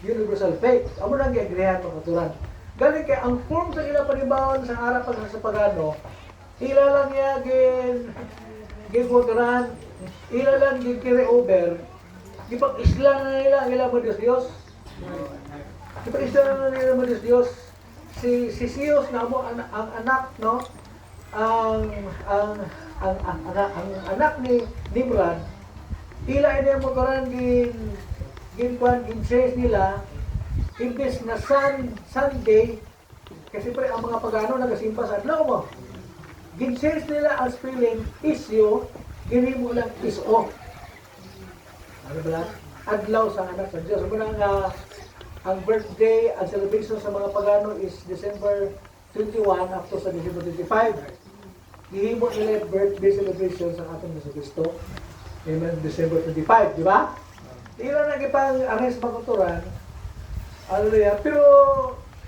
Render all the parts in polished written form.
universal faith. Amo nang giagrehan mga katuran. Gani kay ang form sa ila panibawon sa harapan sa pagano, ila lang ya gikuturan, ila lang gikiri over. Gipag-isla na nila ang ila mo Diyos. Gipag-isla na nila mo Diyos. Si Siyos na mo ang anak no, ang anak ni Nimrod, ila ina mo karon gin-change nila imbes na Sunday kasi pre ang mga pagano nagasimba sa adlaw mo. Gin-change nila ang spelling isyo, ginimo lang iso. Ano ba? Adlaw sa anak sa Dios. Muna nga ang birthday, ang celebration sa mga pagano is December 21 up to sa December 25. Gihimo nila birthday celebration sa atong Hesus Kristo. Amen, December 25, di ba? Ila na ipang arrest magkuturan. Hallelujah. Pero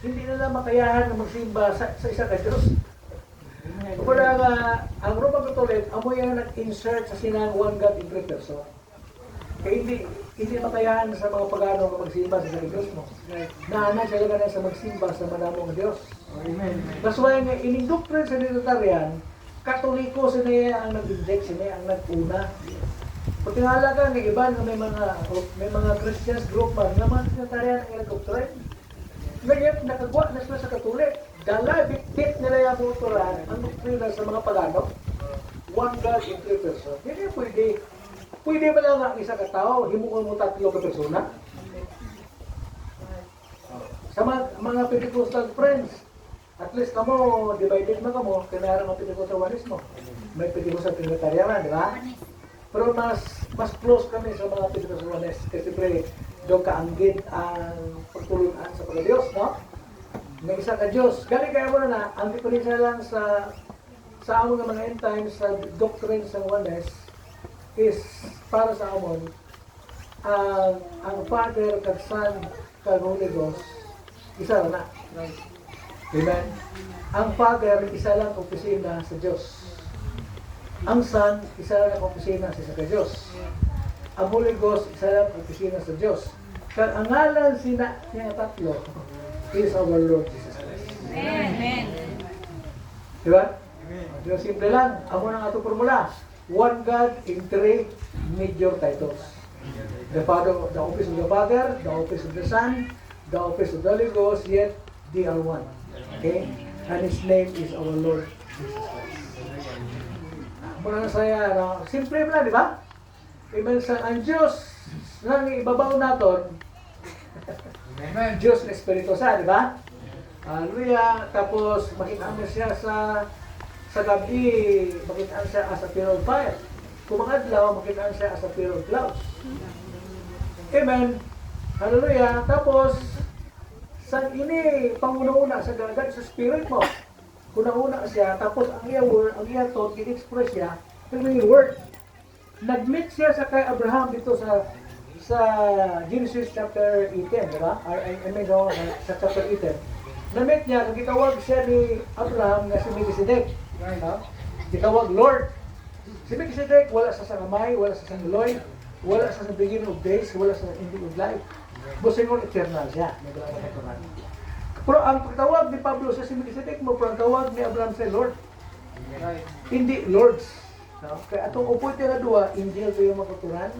hindi nila makayahan na magsimba sa isa ka Diyos. Kumbaga nga, ang Roman Catholic, amo yan nag-insert sa sinang one God in three person. Kaya hindi makayahan sa mga pagano na magsimba sa isang Diyos mo. Naanay sila ka na sa magsimba sa manamong Diyos. Amen. That's why nga, inindoctrine sa Trinitarian, Katoliko sila ang nag-inject, sila ang nag-una. Pag tingala ka ng iba na may mga Christians group man naman Trinitarian ang doctrine. Ngayon nakagwa na sila sa Katolik. Dala bit nila yung kulturan ang doktrina sa mga pagano. One God in three person. Hindi pwede. Pwede ba lang ang isa katao himuon mo tatlo ka persona? Sa mga Pentecostal friends, at least kamo divided man kamo kaya ang Pentecostalismo. May Pentecostal Trinitarian, di ba? Pero mas close kami sa mga Pentecostales kasi pre doon kaanggid ang pagtulungan sa pagka-Diyos, no? May isa ka Diyos. Galing kaya mo na ang diferensya lang sa among mga end times sa doctrine sa oneness is para sa amon ang Father, kag Son, kag Holy Ghost isa na. Amen. Ang Father isa lang opisina sa Diyos. Ang Son, isa lang ang opisina sa Diyos. Ang Holy Ghost, isa lang ang opisina sa Diyos. Kaya ang ngalan sina niya tatlo is our Lord Jesus Christ. Amen. Diba? Diba simple lang. Amo nang ato formula. One God in three major titles. The office of the Father, the office of the Son, the office of the Holy Ghost, yet they are one. Okay? And His name is our Lord Jesus Christ. Muna saya, no? Simple na, di ba? Amen. Ang Diyos nang ibabaw natin, Diyos na Espiritu sa, di ba? Hallelujah. Tapos, makita mo siya sa gabi, makita siya as a pillar of fire. Kung makadlaw, makita siya as a pillar of clouds. Amen. Hallelujah. Tapos, sa ini, panguna-una, sa gagad, sa spirit mo. Kuna-una siya, tapos ang iya word, ang iya thought, in-express siya, pero yung word. Nag-meet siya sa kay Abraham dito sa Genesis chapter 18, di ba? I mean, sa chapter 18. Na-meet niya, nagkitawag siya ni Abraham na si Melchizedek. Kitawag Lord. Si Melchizedek, wala sa kamay, wala sa sanguloy, wala sa beginning of days, wala sa ending of life. Busingon eternal siya. Pero ang pagtawag ni Pablo sa si Melchizedek mo, pero ang tawag ni Abraham sa Lord. Hindi Lords. No? Kaya atong upoy na dua, angel to yung makaturan,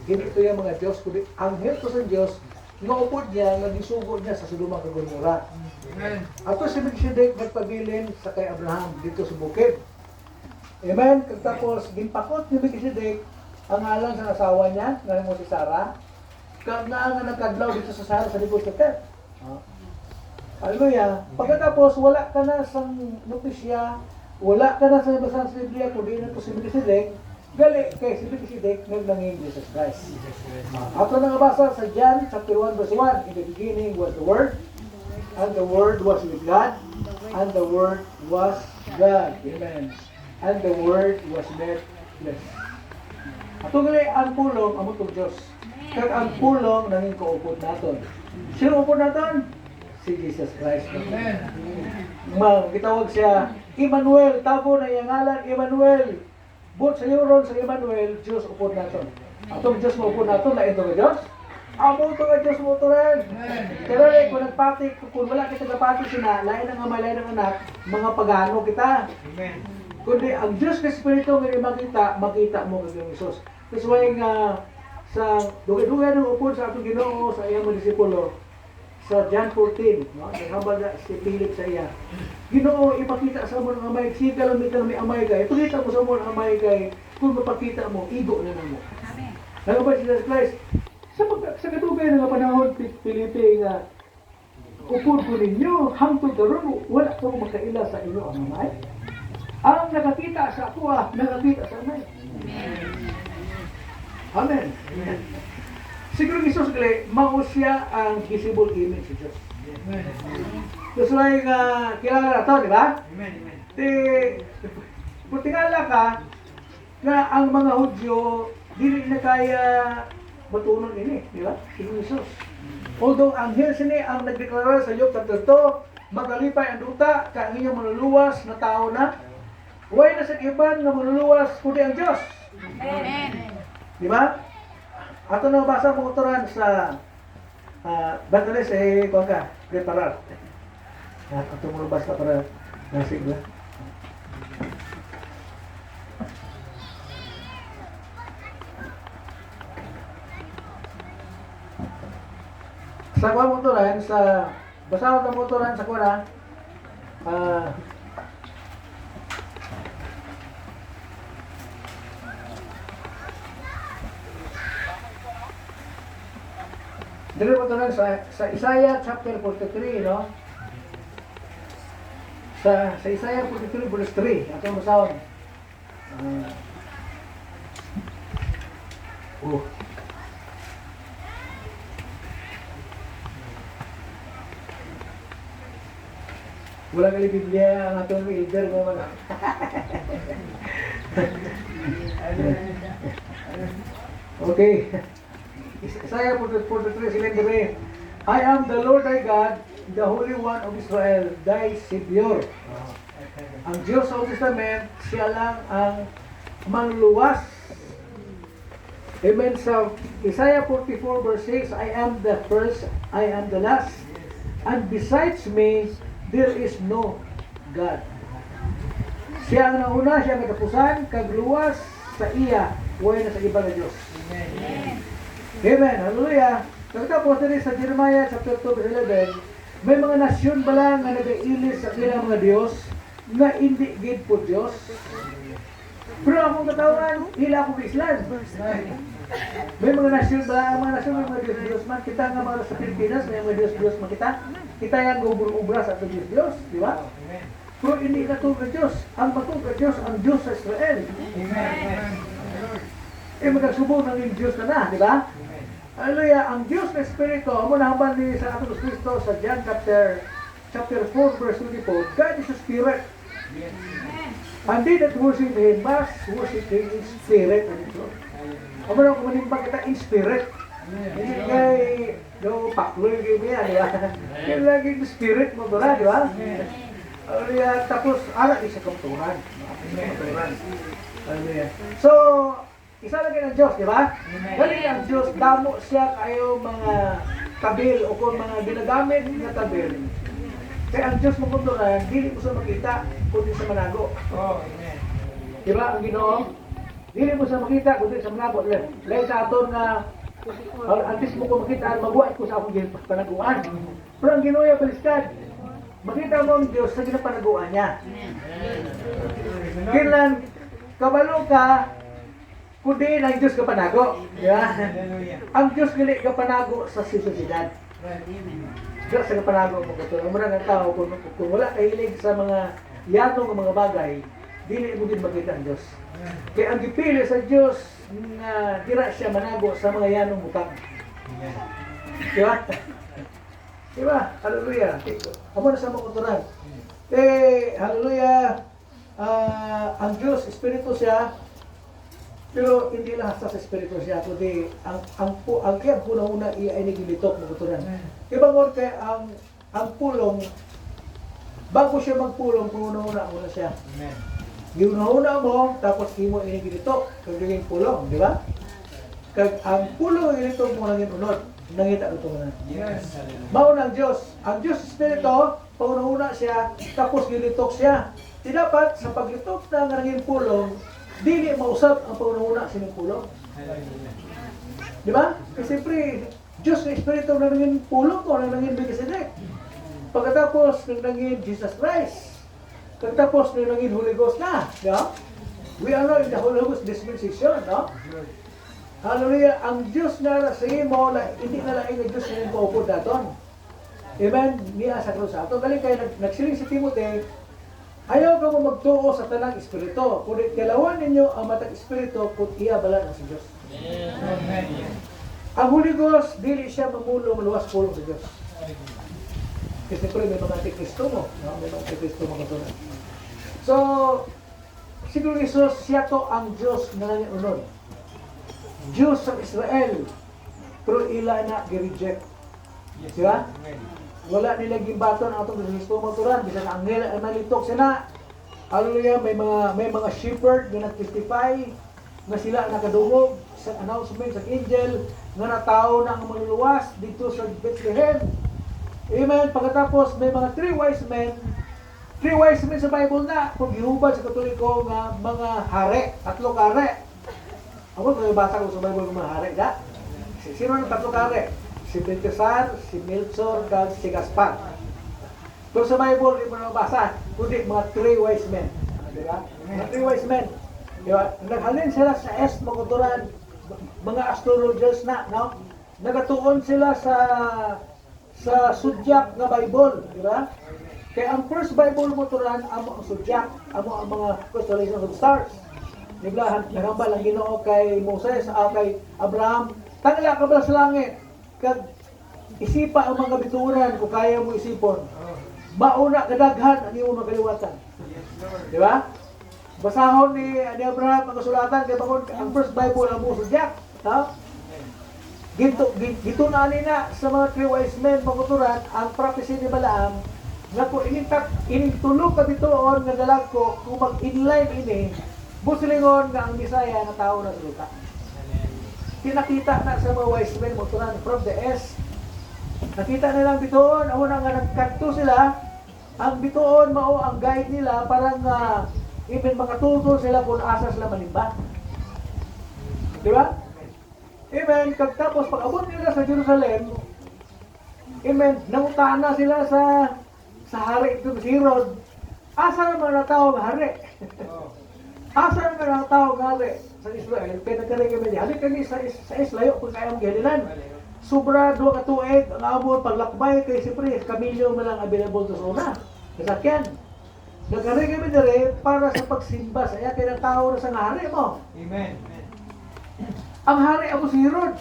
hindi to yung mga Diyos, kundi anghel to sa Diyos, nga upod niya, nga gisugo niya sa Sodoma kag Gomorra. Ato si Melchizedek nagpabilin sa kay Abraham dito sa bukid. Amen? Tapos, ginpakot ni Melchizedek ang ngalan sa asawa niya, nga mo si Sarah, kag nga nagkadlaw dito sa Sarah sa libot sa tent. Hallelujah. Pagkatapos, wala ka na sa notisya, wala ka na sa basahan sa Biblia, kundi na ito si Melchizedek, gali kay si Melchizedek nagnangin Jesus Christ. Ato na nabasa sa John chapter 1 verse 1, in the beginning was the Word, and the Word was with God, and the Word was God. Amen. And the Word was made flesh. Ato gali ang pulong, amo itong Diyos. Kaya ang pulong nanging kaupod natin. Sino upod natin? Si Jesus Christ. Amen. Gitawag siya Emmanuel, tabo na iyang ngalan, Emmanuel. But sa Euron, sa Emmanuel, Diyos upod natin. Atong Diyos mo upod natin, na ito ng Diyos. Amo to nga Diyos mo to rin. Pero eh, kung nagpati, kung wala kita nagpati sila, lain ang ama, lain ang anak, mga pagano kita. Amen. Kundi ang Diyos na Espiritu nga makita, makita mo kag Isus. That's why nga sa dugay-dugay ng upod sa atong Ginoo sa iyang mga disipulo sa John 14, no? Naghabal na si Philip sa iya. Ginoo, ipakita sa mo ng amay, siga lang may amay kay. Ipakita mo sa mo ng amay kay, kung mapakita mo, igo na namo. Amen. Nagabay si Jesus Christ, sa kadugay nga panahon, Filipe nga, upod ko ninyo, hangtod karon wala ko makaila sa inyo ang amay. Ang nakakita sa ako, nakakita sa amay. Amen. Amen. Siguro Jesus gali, mao siya ang visible image si Diyos. That's why kilala na to, di ba? Amen. Amen. Kung tingala ka, na ang mga Hudyo, dili na kaya matunon ini, di ba? Si Jesus. Although ang sini ang nagdeklara sa Job chapter 2, magalipay ang duta, ka ang inyong manuluwas na tao na, huwag na sa iban na manuluwas, kundi ang Diyos. Amen. Di ba? Ato na basa mo utoran sa Bantales kuha ka, preparar. Ato mo basa para nasig ba? Sa kuha mo utoran sa basa mo utoran sa kuha dito mo ito sa Isaiah chapter 43, no? Sa Isaiah 43 verse 3, ato ang basahon. Wala kali Biblia ang atong elder mo mga. Okay. Isaiah 43, silendere. I am the Lord thy God, the Holy One of Israel, thy Savior. Ang Diyos sa Old Testament, siya lang ang manluwas. Amen. Sa Isaiah 44 verse 6, I am the first, I am the last, and besides me, there is no God. Siya ang nauna, siya ang nagkapusan, kagluwas sa iya, huwag na sa iba na Diyos. Amen. Amen. Hallelujah. Pagkatapos din sa Jeremiah chapter 2 verse 11, may mga nasyon ba lang na nag-iilis sa ilang mga Diyos na hindi gid po Diyos? Pero akong katawan, hila akong Islam. May mga nasyon ba lang, mga nasyon, may mga Diyos man. Kita nga mga sa Pilipinas, may mga Diyos man kita. Kita yung gubur-ubra sa ito Diyos, di ba? Pero hindi na ito ka Diyos. Ang matong ka Diyos, ang Diyos sa Israel. Amen. Magkasubong ng Diyos na, di ba? Hallelujah, ang Diyos na Espiritu, amo na haman ni sa atong Kristo sa John chapter 4 verse 24, God is a spirit. And they that worship Him must worship Him in spirit and in truth. Amo na kung manimbang kita in spirit. Hindi kay pakloy kayo niya, di ba? Kaya lagi yung spirit mo doon, di ba? Hallelujah, tapos anak isa kamturan. Hallelujah. So, isa lagi ng Diyos, di ba? Dali ang Diyos, damo siya kayo mga tabil o kung mga ginagamit na tabil. Kaya ang Diyos mo kunduran, dili mo sa makita, kundi sa manago. Oh, amen. Di ba? Ang Ginoo, dili mo sa makita, kundi sa manago. Lain sa aton na, antes mo ko makita, mabuhay ko sa akong panaguan. Pero ang Ginoo yung paliskad, makita mo ang Diyos sa ginapanaguan niya. Kailan, kabalo ka, kundi ng Diyos kapanago. Yeah. Ang Diyos gali kapanago sa sisusidad. Diyos sa kapanago mo ito. Ang mga ng tao, kung wala kahilig sa mga yanong ng mga bagay, dili mo din makita ang Diyos. Kaya ang gipili sa Diyos nga dira siya manago sa mga yanong butang. Diba? Diba? Hallelujah. Amo na sa mga kuturan. Hallelujah. Ang Diyos, Espiritu siya, pero hindi lang sa Espiritu siya, kundi ang kaya una-una ay nagilitok ng kuturan. Ibangon kaya ang pulong, bago siya magpulong, una-una siya. Amen. Giuna-una mo, tapos imo inigilitok, kag naging pulong, di ba? Kag ang pulong inilitok mo naging unod. Nangita ko ito na. Yes. Mauna ang Diyos. Ang Diyos Espiritu, pauna siya, tapos gilitok siya. Di dapat sa paglitok na nga nanging pulong, dili mausap ang pauna sining pulong. Di ba? Kasi siyempre, Diyos na Espiritu na nanging pulong ko, na nanging Melchizedek. Pagkatapos, nanging Jesus Christ. Pagkatapos, nanging Holy Ghost na. Di ba? We are now in the Holy Ghost dispensation, no? Hallelujah. Ang Diyos na sa imo, hindi na lang yung Diyos na yung paupod natin. Amen? Niya sa krus ato. Galing kayo, nagsiling si Timothy, ayaw ka mo magtuo sa tanang espiritu. Kundi kailangan ninyo ang matang espiritu kung iya bala na sa Diyos. Amen. Ang Holy Ghost, dili siya mamulong, luwas pulong sa Diyos. Kasi siyempre may mga antikristo mo. No? May mga antikristo mo katunan. So, siguro Isus, siya to ang Diyos na nangyunod. Diyos sa Israel, pero ila na gi-reject. Yes. Diba? Amen. Wala nila gimbaton ang atong Kristo motoran, bisan ang anghel ang nalitok sila. Hallelujah, may mga shepherd na nag-testify na sila nakadungog sa announcement sa angel nga natawo na ang maluluwas dito sa Bethlehem. Amen. Pagkatapos may mga three wise men sa Bible na kung gihubad sa Katoliko nga mga hari, tatlong hari. Ako may basa ko sa Bible ng mga hari, da? Sino ang tatlong hari? Si Balthasar, si Melchor, at si Gaspar. Kung sa Bible, hindi mo na mabasa, kundi mga three wise men. Diba? Mga three wise men. Diba? Naghalin sila sa est, makuturan, mga astrologers na, no? Nagatuon sila sa sudyak na Bible, diba? Kaya ang first Bible motoran, amo ang sudyak, amo ang mga constellations of stars. Naglahan, nagambal ang Ginoo kay Moses, kay Abraham, tangla ka ba sa langit? Kag isipa ang mga bituran kung kaya mo isipon. Mauna kadaghan ang imo makaliwatan. Di ba? Basahon ni Abraham ang kasulatan kay bakon ang first Bible ang mo sudyak, no? Gito na nina sa mga three wise men makuturan ang prophecy ni Balaam nga kung inintulog ka bituon nga dalag ko kung mag-inline ini busilingon nga ang Bisaya na tao na luta. Pinakita na sa mga wise men moturan from the east. Nakita nilang bituon, amo na nga nagkanto sila. Ang bituon mao ang guide nila parang even makatutol sila kung asa sila malimba. Di ba? Amen. Tapos pag abot nila sa Jerusalem, amen, nangutana sila sa hari ito si Herod. Asa naman na tao ng hari? Asa naman ang tao ng hari sa Israel? Kaya nagkaroon kami niya. Halik kami sa Islayo kung kayang galilan. Sobra 2 ka tuig ang abot paglakbay kay siyempre kamilyo mo lang available sa una. Kasakyan. Nagkaroon kami na rin para sa pagsimba sa iya kaya ng tao na sa hari mo. Amen. Ang hari ako si Herod.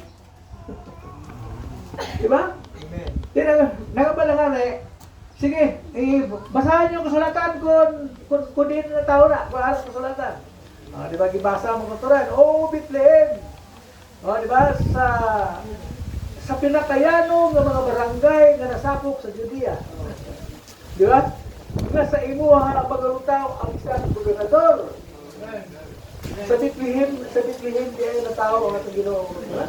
Diba? Amen. Nagabalangan sige, basahan niyo ang kasulatan kung di na tao na, kung alas kasulatan. Di ba, gibasa mo katuran, Bethlehem. Di ba, sa pinakayanong ng mga barangay na nasapok sa Judea. Di ba? Nasa imo ang pagalutaw ang isang gobernador. Sa Bethlehem di ay natao ang ating Ginoo. Diba?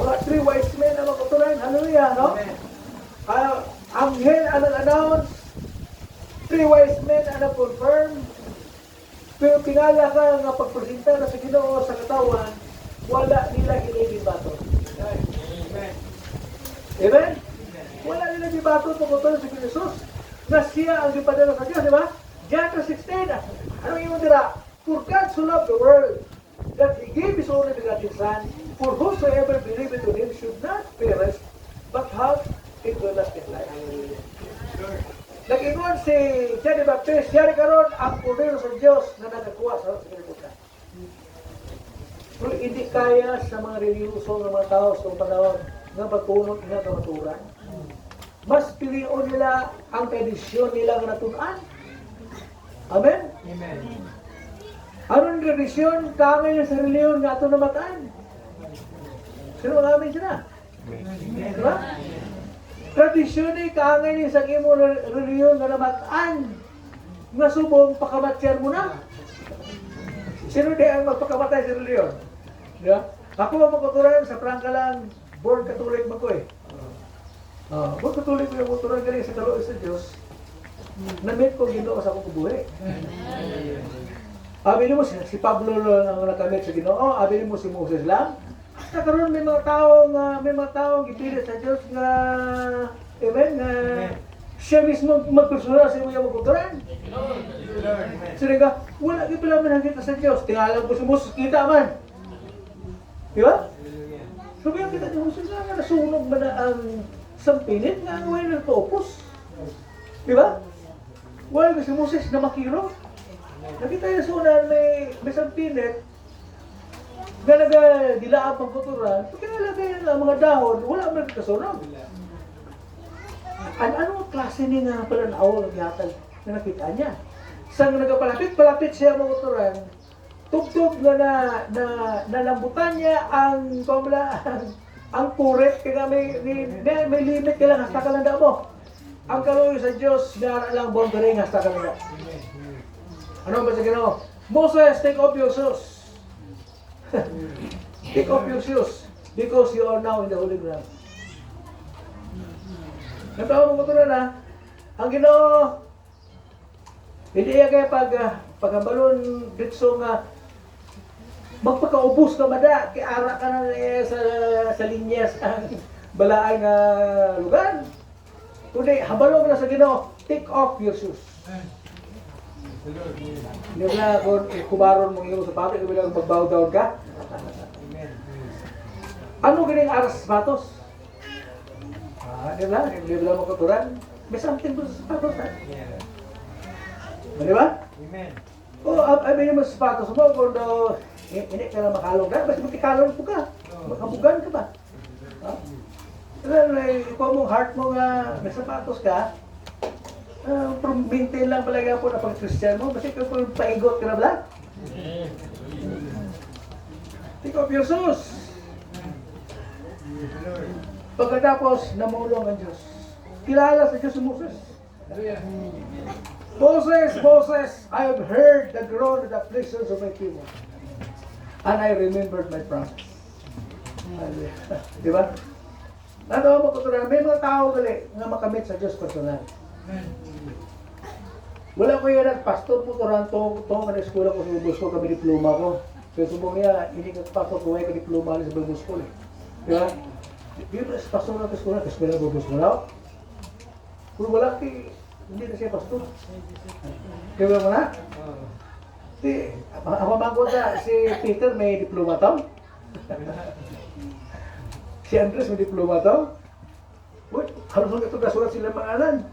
Mga three wise men na magkuturan, hallelujah, no? Anghel ang nag-announce, three wise men ang nag-confirm, pero pinala ka nga pagpresenta na sa Ginoo sa katawan, wala nila inibibato. Amen. Amen? Wala nila bibato pagkuturan sa Jesus na siya ang ipadala sa Diyos, di ba? John 16, ano yung dira? For God so loved the world that He gave His only begotten Son, for whosoever believeth in Him should not perish, but have everlasting life. Nag-ingon si John the Baptist, siya karon ang poder sa Diyos na nagkuha sa kalibutan. Pero hindi kaya sa mga reliyoso ng mga tao sa panahon nga pagtunod nga kamaturan. Mas pilion nila ang tradisyon nila nga natunan. Amen? Amen. Anong tradisyon kami sa reliyon nga ito namataan? Sino ang amin sila? Diba? Tradisyon ni kaangay ni sa imo reliyon nga namataan nga subong pakamatyan mo na. Sino di ang magpakamatay sa reliyon? Diba? Ako ang magkuturan sa prangka lang born Catholic man ko eh. Born Catholic ko yung motoran galing sa kaluoy sa Diyos. Na-meet ko Ginoo sa akong kabuhi. Abi mo si Pablo ang nakamit sa Ginoo, abi mo si Moses lang. Hasta karon may mga taong gipilit sa Diyos nga amen nga siya mismo magpersonal sa iyong magkuturan. Sila ka, wala kayo pala manakita sa Diyos. Tingalang po si Moses, kita man. Di ba? So kaya kita ni Moses nga nasunog ba na ang sampinit nga ang wala ng topos. Di ba? Wala ka si Moses na makiro. Nakita yung sunan may sampinit nga nagadilaab ang kuturan. So kaya lagay ang mga dahon, wala man kasunog. Ano klase ni nga pala na awal yatag na nakita niya? Sang nagapalapit siya mga uturan, tugtog na nalambutan niya ang puret, kaya may limit ka lang, hasta ka lang mo. Ang kaluoy sa Diyos, nara lang boundary, hasta ka lang. Ano ba sa Ginoo? Moses, take off your shoes. Take off your shoes, because you are now in the holy ground. Natawa mo ko na, ang Ginoo, hindi iya kaya pagkabalon ditso nga magpakaubos ka mada, kaya ara ka na sa linyas ang balaay nga lugar. Kundi, habalo ka na sa Ginoo, take off your shoes. Hindi na kung kubaron mong iyong sapatos, hindi lang mag-bow down ka. Ano ganing aras sa sapatos? Di ba? Hindi lang makaturan. May something doon sa sapatos. Di ba? Amen. Ay mo sa sapatos mo, kung hindi ka na makalong na, basta magkikalong po ka. Makabugan ka ba? Ikaw mong heart mo nga, may sapatos ka, maintain lang pala po na pag-Christian mo, basta ikaw kung paigot ka na ba? Take off your shoes. Pagkatapos, namulong ang Diyos. Kilala sa Diyos si Moses. Moses, I have heard the groan and the afflictions of my people. And I remembered my promise. Di ba? Natawa mo ko ito may mga tao gali nga makamit sa Diyos personal. Wala ko yan at pastor po ito ka na eskola ko sa Bible School, kami diploma ko. Pero subong niya, hindi ka pastor ko ka diploma sa Bible School. Di ba? Di ba pastor na eskola, kasi may Bible School ako. Kung wala, hindi na siya pastor. Kaya mo na? Ako mangkot na, si Peter may diploma tao. Si Andres may diploma tao. Uy, harus mo ito nasulat sila pangalan.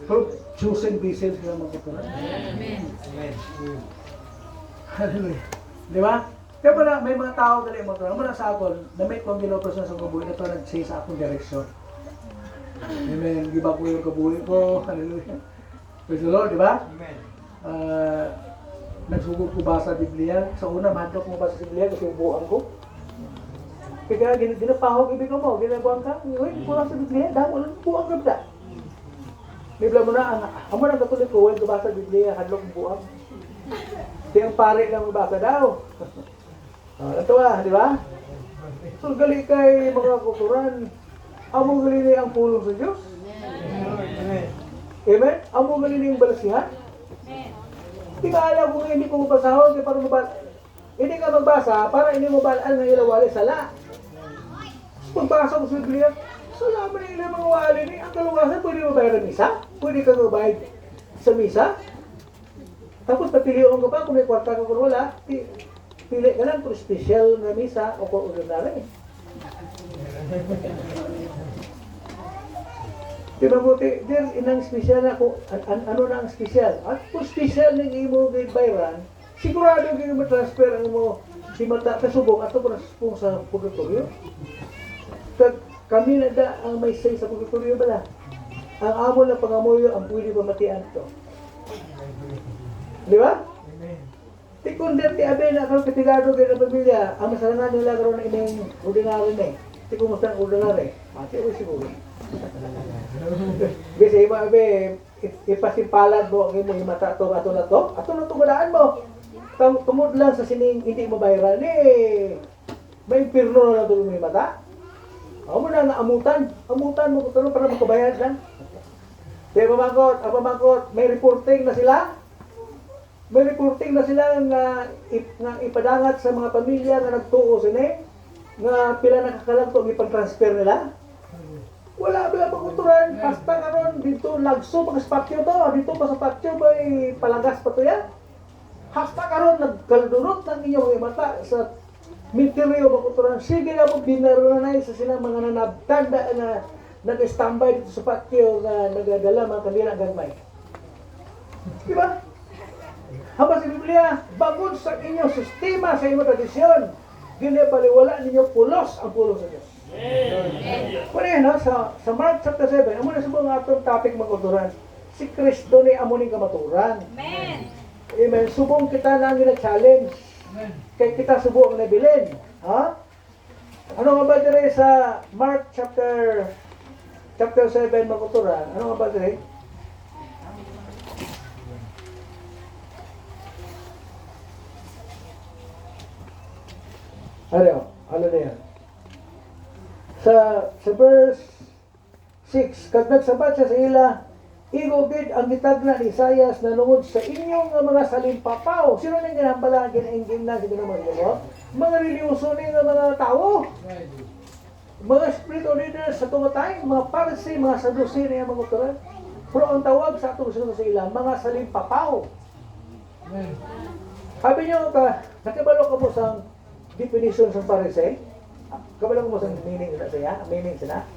Pero chosen vessels sila magkuturan. Amen. Hallelujah. Di ba? Kaya pala may mga tao dali mo ito. Muna sa akon, na may kong ginopos na sa kabuhi, na ito nag-say sa akong direksyon. Amen. Giba ko yung kabuhi ko. Hallelujah. Praise the Lord, di ba? Amen. Nagsugod ko ba sa Biblia? Sa una, mahadlok mo ba sa Biblia kasi buuan ko? Kaya ginapahog ibig mo, ginabuan ka, ngayon, buuan sa Biblia, dahil lang buuan ka ba? Biblia mo na, amo nang katuloy ko, huwag ba sa Biblia, hadlok mo buuan. Di ang pare lang mabasa daw. Ito di ba? So, gali kay mga kulturan, among gali ang pulong sa Diyos. Amen. Amen? Among gali yung balasihan. Hindi ka alam kung hindi ko mabasahon, hindi ka magbasa para hindi mo balaan ng ilawali sala. Pagbasa mo sa Biblia, salamat na ilang mga wali ni, ang kaluwasan, pwede mo bayar ng misa? Pwede ka mabayad sa misa? Tapos papiliyon ka pa, kung may kwarta ka kung wala, pili ka lang kung special na misa o kung ordinary. Di ba buti, there inang special na kung ano na ang special. At kung special ng imo grade bayran, sigurado yung transfer ang mo si mata kasubong at kung sa purgatorio. Kami na da ang may say sa purgatorio bala. Ang amo na pangamuyo ang pwede pamatian to. Di ba? Amen. Di kung dati abe na kung katigado kayo ng pamilya, ang masalangan nila karoon na ining ordinary na eh. Di kumusta ang ordinary? Mati o siguro. Kasi iba abe, ipasimpalad mo ang imong himata to ato na to gadaan mo. Tungod lang sa sining hindi mo bayaran eh. May impirno na doon mo himata. Ako mo na amutan mo kung ano para makabayad lang. Kaya ang pamangkot, may reporting na sila. May reporting na sila nga ipadangat sa mga pamilya na nagtuo sini, nga pila nakakalagto ang ipang-transfer nila. Wala ba pagkuturan, hasta karon dito lagso pa sa patio to, dito pa sa patio may palagas pa to yan. Hasta karon nagkaldurot ng inyong mga mata sa Mintiryo bakuturan, sige na po binaranay sa silang mga nanabtanda na nag-standby dito sa patio na nagagala mga kanila gagmay. Diba? Habang sa Biblia, bangod sa inyong sistema, sa inyong tradisyon, ginipaliwala ninyo pulos ang pulos sa Diyos. Kung yan, sa Mark chapter 7, amo na sa mga atong topic magkuturan, si Kristo ni amo ning kamaturan. Amen. Amen. Subong kita na ang challenge. Kaya kita subok na bilin. Ha? Ano nga ba dire sa Mark chapter 7 magkuturan? Ano nga ba dire? Ano na yan? Sa verse 6, kag nagsabat siya sa ila, igugid ang gitagna ni Isaias na lungod sa inyong mga salimpapaw. Sino nang ginambala, ginaingging na, ginaman mo? Mga reliyoso ni nga mga tao. Mga spiritual leaders sa tumatay, mga parsi, mga sadusi na yung mga uturan. Pero ang tawag sa atong sunod sa ila, mga salimpapaw. Sabi niyo ka, nakibalo ka mo sa definition sa parisi? Kabalo ko mo sa meaning na siya? Meaning siya?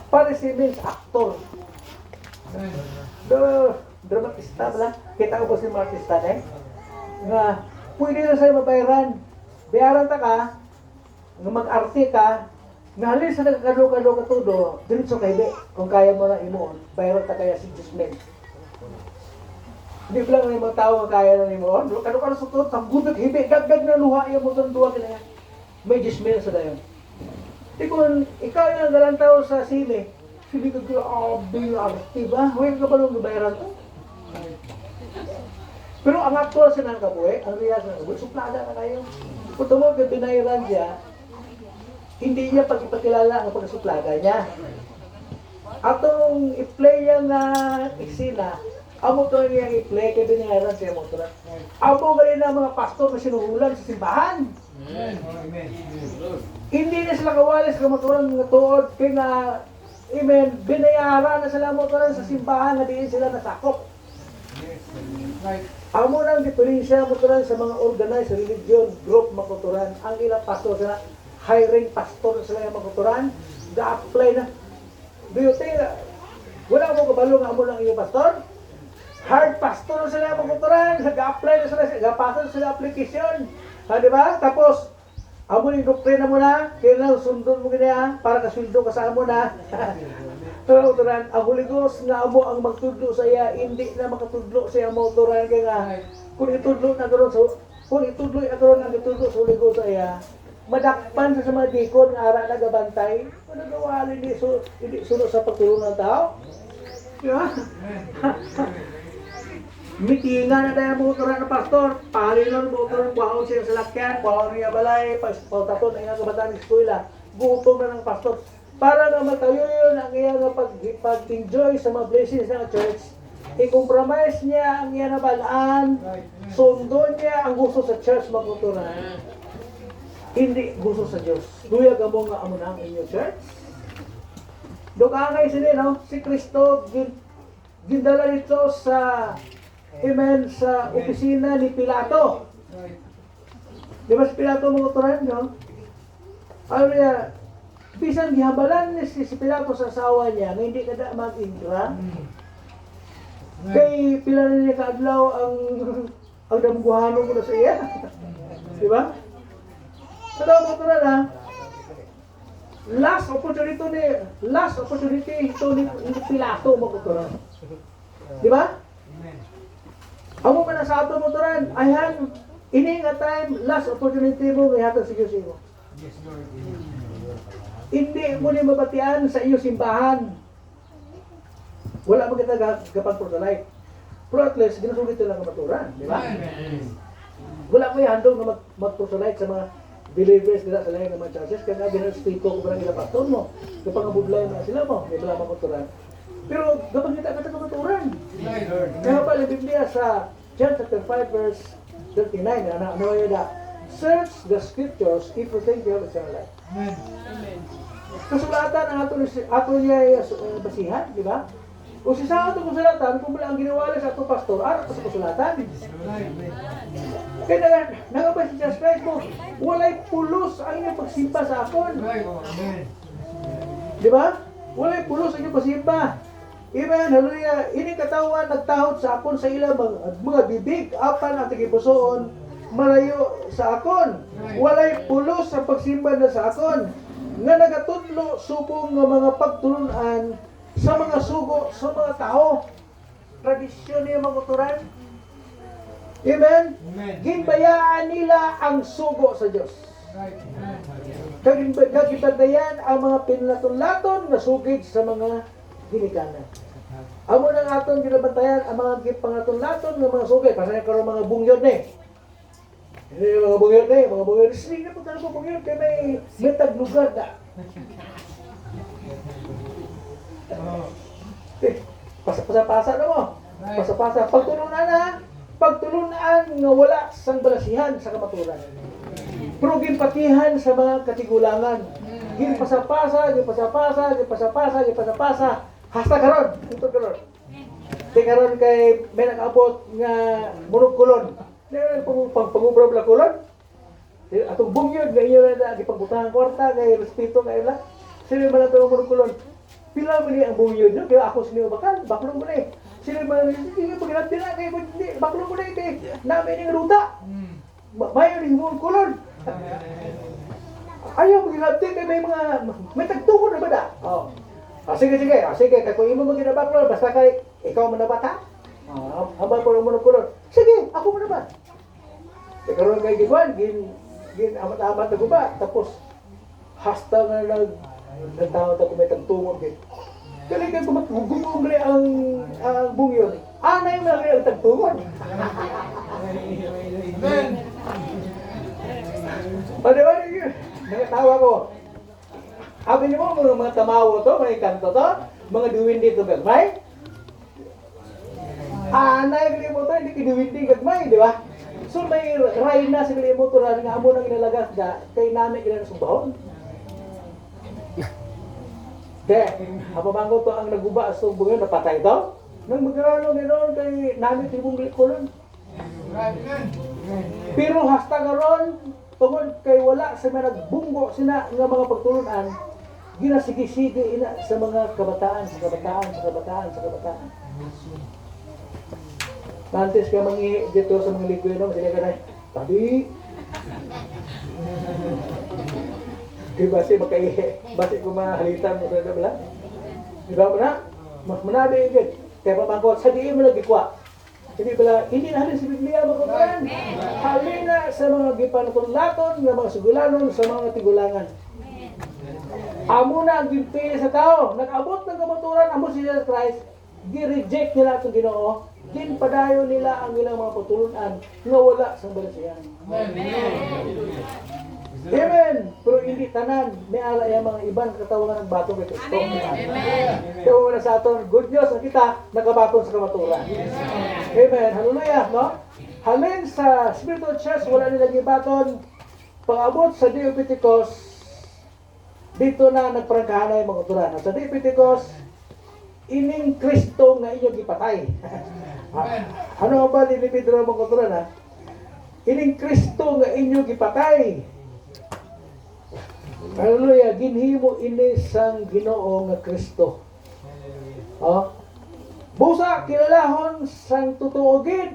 Parisi means actor. Dramatista pala. Kita ko po si artista na nga, pwede na sa'yo mabayaran. Bayaran ta ka, nga mag-arte ka, nga halin sa nagkakalo-kalo ka todo, diretso kay Be. Kung kaya mo na imuon, bayaran ta kaya si Jusmin. Hindi pa lang mga tao nga kaya na imuon. Kano-kano sa todo, tanggudot, hibi, dagdag na luha, yung mo duwa kina yan. May Jusmin sa dayon. Di kung ikaw yung galantaw sa sine, hindi ka arte ba? Huwag ka ba nung bayaran to? Pero ang aktual sa nang kabuhay, ang riyas na kabuhay, suplada na kayo. Kung tumog na binayaran niya, hindi niya pag-ipakilala ang pagkasuplada niya. Atong i-play niya na eksena, amo to niya i-play kaya binayaran siya mo to. Amo galing na mga pastor na sinuhulan sa simbahan. Amen. Hindi na sila kawalis kamaturan ng tuod kaya na amen, binayaran na sila mo sa simbahan na diin sila nasakop. Amo nang diferensya mo sa mga organized religion group makuturan. Ang ilang pastor sila, hiring pastor sila yung makuturan, ga-apply na. Do you think, wala mo kabalo nga amo ng iyong pastor? Hard pastor sila yung makuturan, ga-apply na sila, ga-pastor sila application. Ha, di ba? Tapos, amo ni doktrina mo na, kaya na sundon mo ganyan, para kasuldo ka sa amo na. Pero uturan, ang Holy Ghost nga amo ang magtudlo sa iya, hindi na makatudlo sa iya mo uturan, kaya nga, kung itudlo na karon sa, kung itudlo na karon ang itudlo sa Holy Ghost sa iya, madakpan sa mga dikon nga ara nagabantay, managawali hindi sunod sa pagtulong ng tao. Di ba? Mitingan na tayo mo uturan ng pastor, palinon mo uturan, buhaon siya sa lakyan, buhaon niya balay, pagtaton ay nga kabataan ng eskwela, gutom na ng pastor. Para na matayo yun ang iya nga pag-enjoy sa mga blessings ng church, i-compromise niya ang iya na balaan, sundo niya ang gusto sa church maguturan, hindi gusto sa Diyos. Duya ka mo nga amo na ang inyong church. Dukangay sila, no? Si Kristo, gindala dito sa amen, sa opisina ni Pilato. Di ba si Pilato mga uturan, no? Ano niya, bisan gihabalan ni si Pilato sa asawa niya, nga hindi kada mag-intra. Kay pila na niya kaadlaw ang damguhano ko na sa iya. Di ba? Sa daw mga uturan, ha? Last opportunity ito ni Pilato mga uturan. Di ba? Amo man sa ato mo turan, ayan, ini nga time, last opportunity mo, may hatag sa Diyos mo. Hindi mo ni mabatian sa iyo simbahan. Wala mo kita gapan for the life. Pero at least, ginasulit lang ang maturan, di ba? Wala mo ihandog na mag-proselyte sa mga believers nila sa lain ng mga churches, kaya nga ginag-spito ko parang ila pastor mo. Kapag nabudlay na sila mo, may bala makuturan. Pero kapag kita kata kamaturan. Kaya pala Biblia sa John chapter 5 verse 39, ano yun na, search the scriptures if you think you have eternal life. Kasulatan ang ato niya basihan, di ba? O si sa ato kasulatan, kung wala ang ginawala sa ato pastor, ano pa sa kasulatan? Kaya nangabay si Jesus Christ mo, walay pulos ang inyong pagsimba sa akon. Di ba? Walay pulos ang inyong pagsimba. Amen, hallelujah. Ini katawan nagtahod sa akon sa ilang mga bibig, apan ang tigipusoon, malayo sa akon. Walay pulos sa pagsimba na sa akon. Nga nagatudlo subong ng mga pagtulunan sa mga sugo, sa mga tao. Tradisyon niya mga kuturan. Amen? Ginbayaan nila ang sugo sa Diyos. Kagibandayan ang mga pinlaton-laton na sugid sa mga ginikanan. Amo nang aton ginabantayan ang mga pangaton-laton ng mga sugid. Pasaya karon mga bungyod ni. Mga bungyod ni, mga bungyod. Sige na po talaga bungyod kaya may taglugar na. Pasa-pasa na mo. Pasa-pasa. Pagtulunan nga wala sang balasihan sa kamaturan. Pero ginpatihan sa mga katigulangan. Ginpasa-pasa. Hasta karon. Ito karon. Di karon kay may nag-abot nga munog kulon. Pangubra bla kulon. Atong bungyod nga inyo na gipagbutahan kwarta kay respeto kay la. Sino man ato munog kulon? Pila man ang bungyod nyo, kaya ako sino bakal, baklong mo na eh. Sino man, hindi mo pagkakati na, kaya baklong mo na eh, namin yung ruta. Mayo ni munog kulon. Ayaw pagkakati kay may tagtungo na ba da? Oh. Sige, kaya kung imo maginabaklon, basta kay ikaw man na bata. Hambal ko ng munog kulon. Sige, ako man na ba? Kaya karoon kay Giguan, gin amat-amat na guba, tapos hasta nga nagtawag ako may tagtungod din. Kaya kayo gumugumbre ang bungyon. Anay mo lang ang tagtungod. Padawan niyo, nagatawa ko. Abi niyo mo mga tamawo to, mga kanto to, mga duwindi to gagmay. Anay kali mo to, hindi kiduwindi gagmay, di ba? So may rayna sa kali mo to na nga amo nang inalagas da, kay nami kila sa bahon. Kaya, apamangko to ang naguba sa bungyon, napatay to. Nang magkaroon ganoon kay namin tibong kulon. Pero hasta karon tungod kay wala sa mga nagbunggo sina nga mga pagtulunan, ginasigi-sige ina sa mga kabataan. Nantes ka mangi dito sa mga likwino, sila ka na, tabi. Di basi makaihi, basi ko mahalitan mo sa bala. Di ba mo na? Mas manabi agad. Kaya pamangkot, sa diin mo lagi kwa. Hindi pala, hindi na halin si Biblia makukuhan. Halin na sa mga gipanatulaton, ng mga sugulanon, sa mga tigulangan. Amo na ang gimpili sa tao. Nag-abot ng kamaturan, amo si Jesus Christ, gi-reject nila itong Ginoo. Ginpadayo nila ang ilang mga patulunan nga wala sa balasihan. Amen. Pero hindi tanan, may ala yung mga ibang katawangan ng batong kay Kristo. Kaya wala sa aton, good news na kita nakabaton sa kamaturan. Amen. Hallelujah, no? Halin sa spiritual church, wala nilang ibaton. Pag-abot sa Day of Pentecost, dito na nagprangkahan yung mga turan. Sa Day of Pentecost, ining Kristo nga inyong ipatay. Ano ba ni Pedro mga turan, ha? Ining Kristo nga inyong ipatay. Hallelujah, ginhimo ini sang Ginoo nga Kristo. Busa kilalahon sang totoo gid,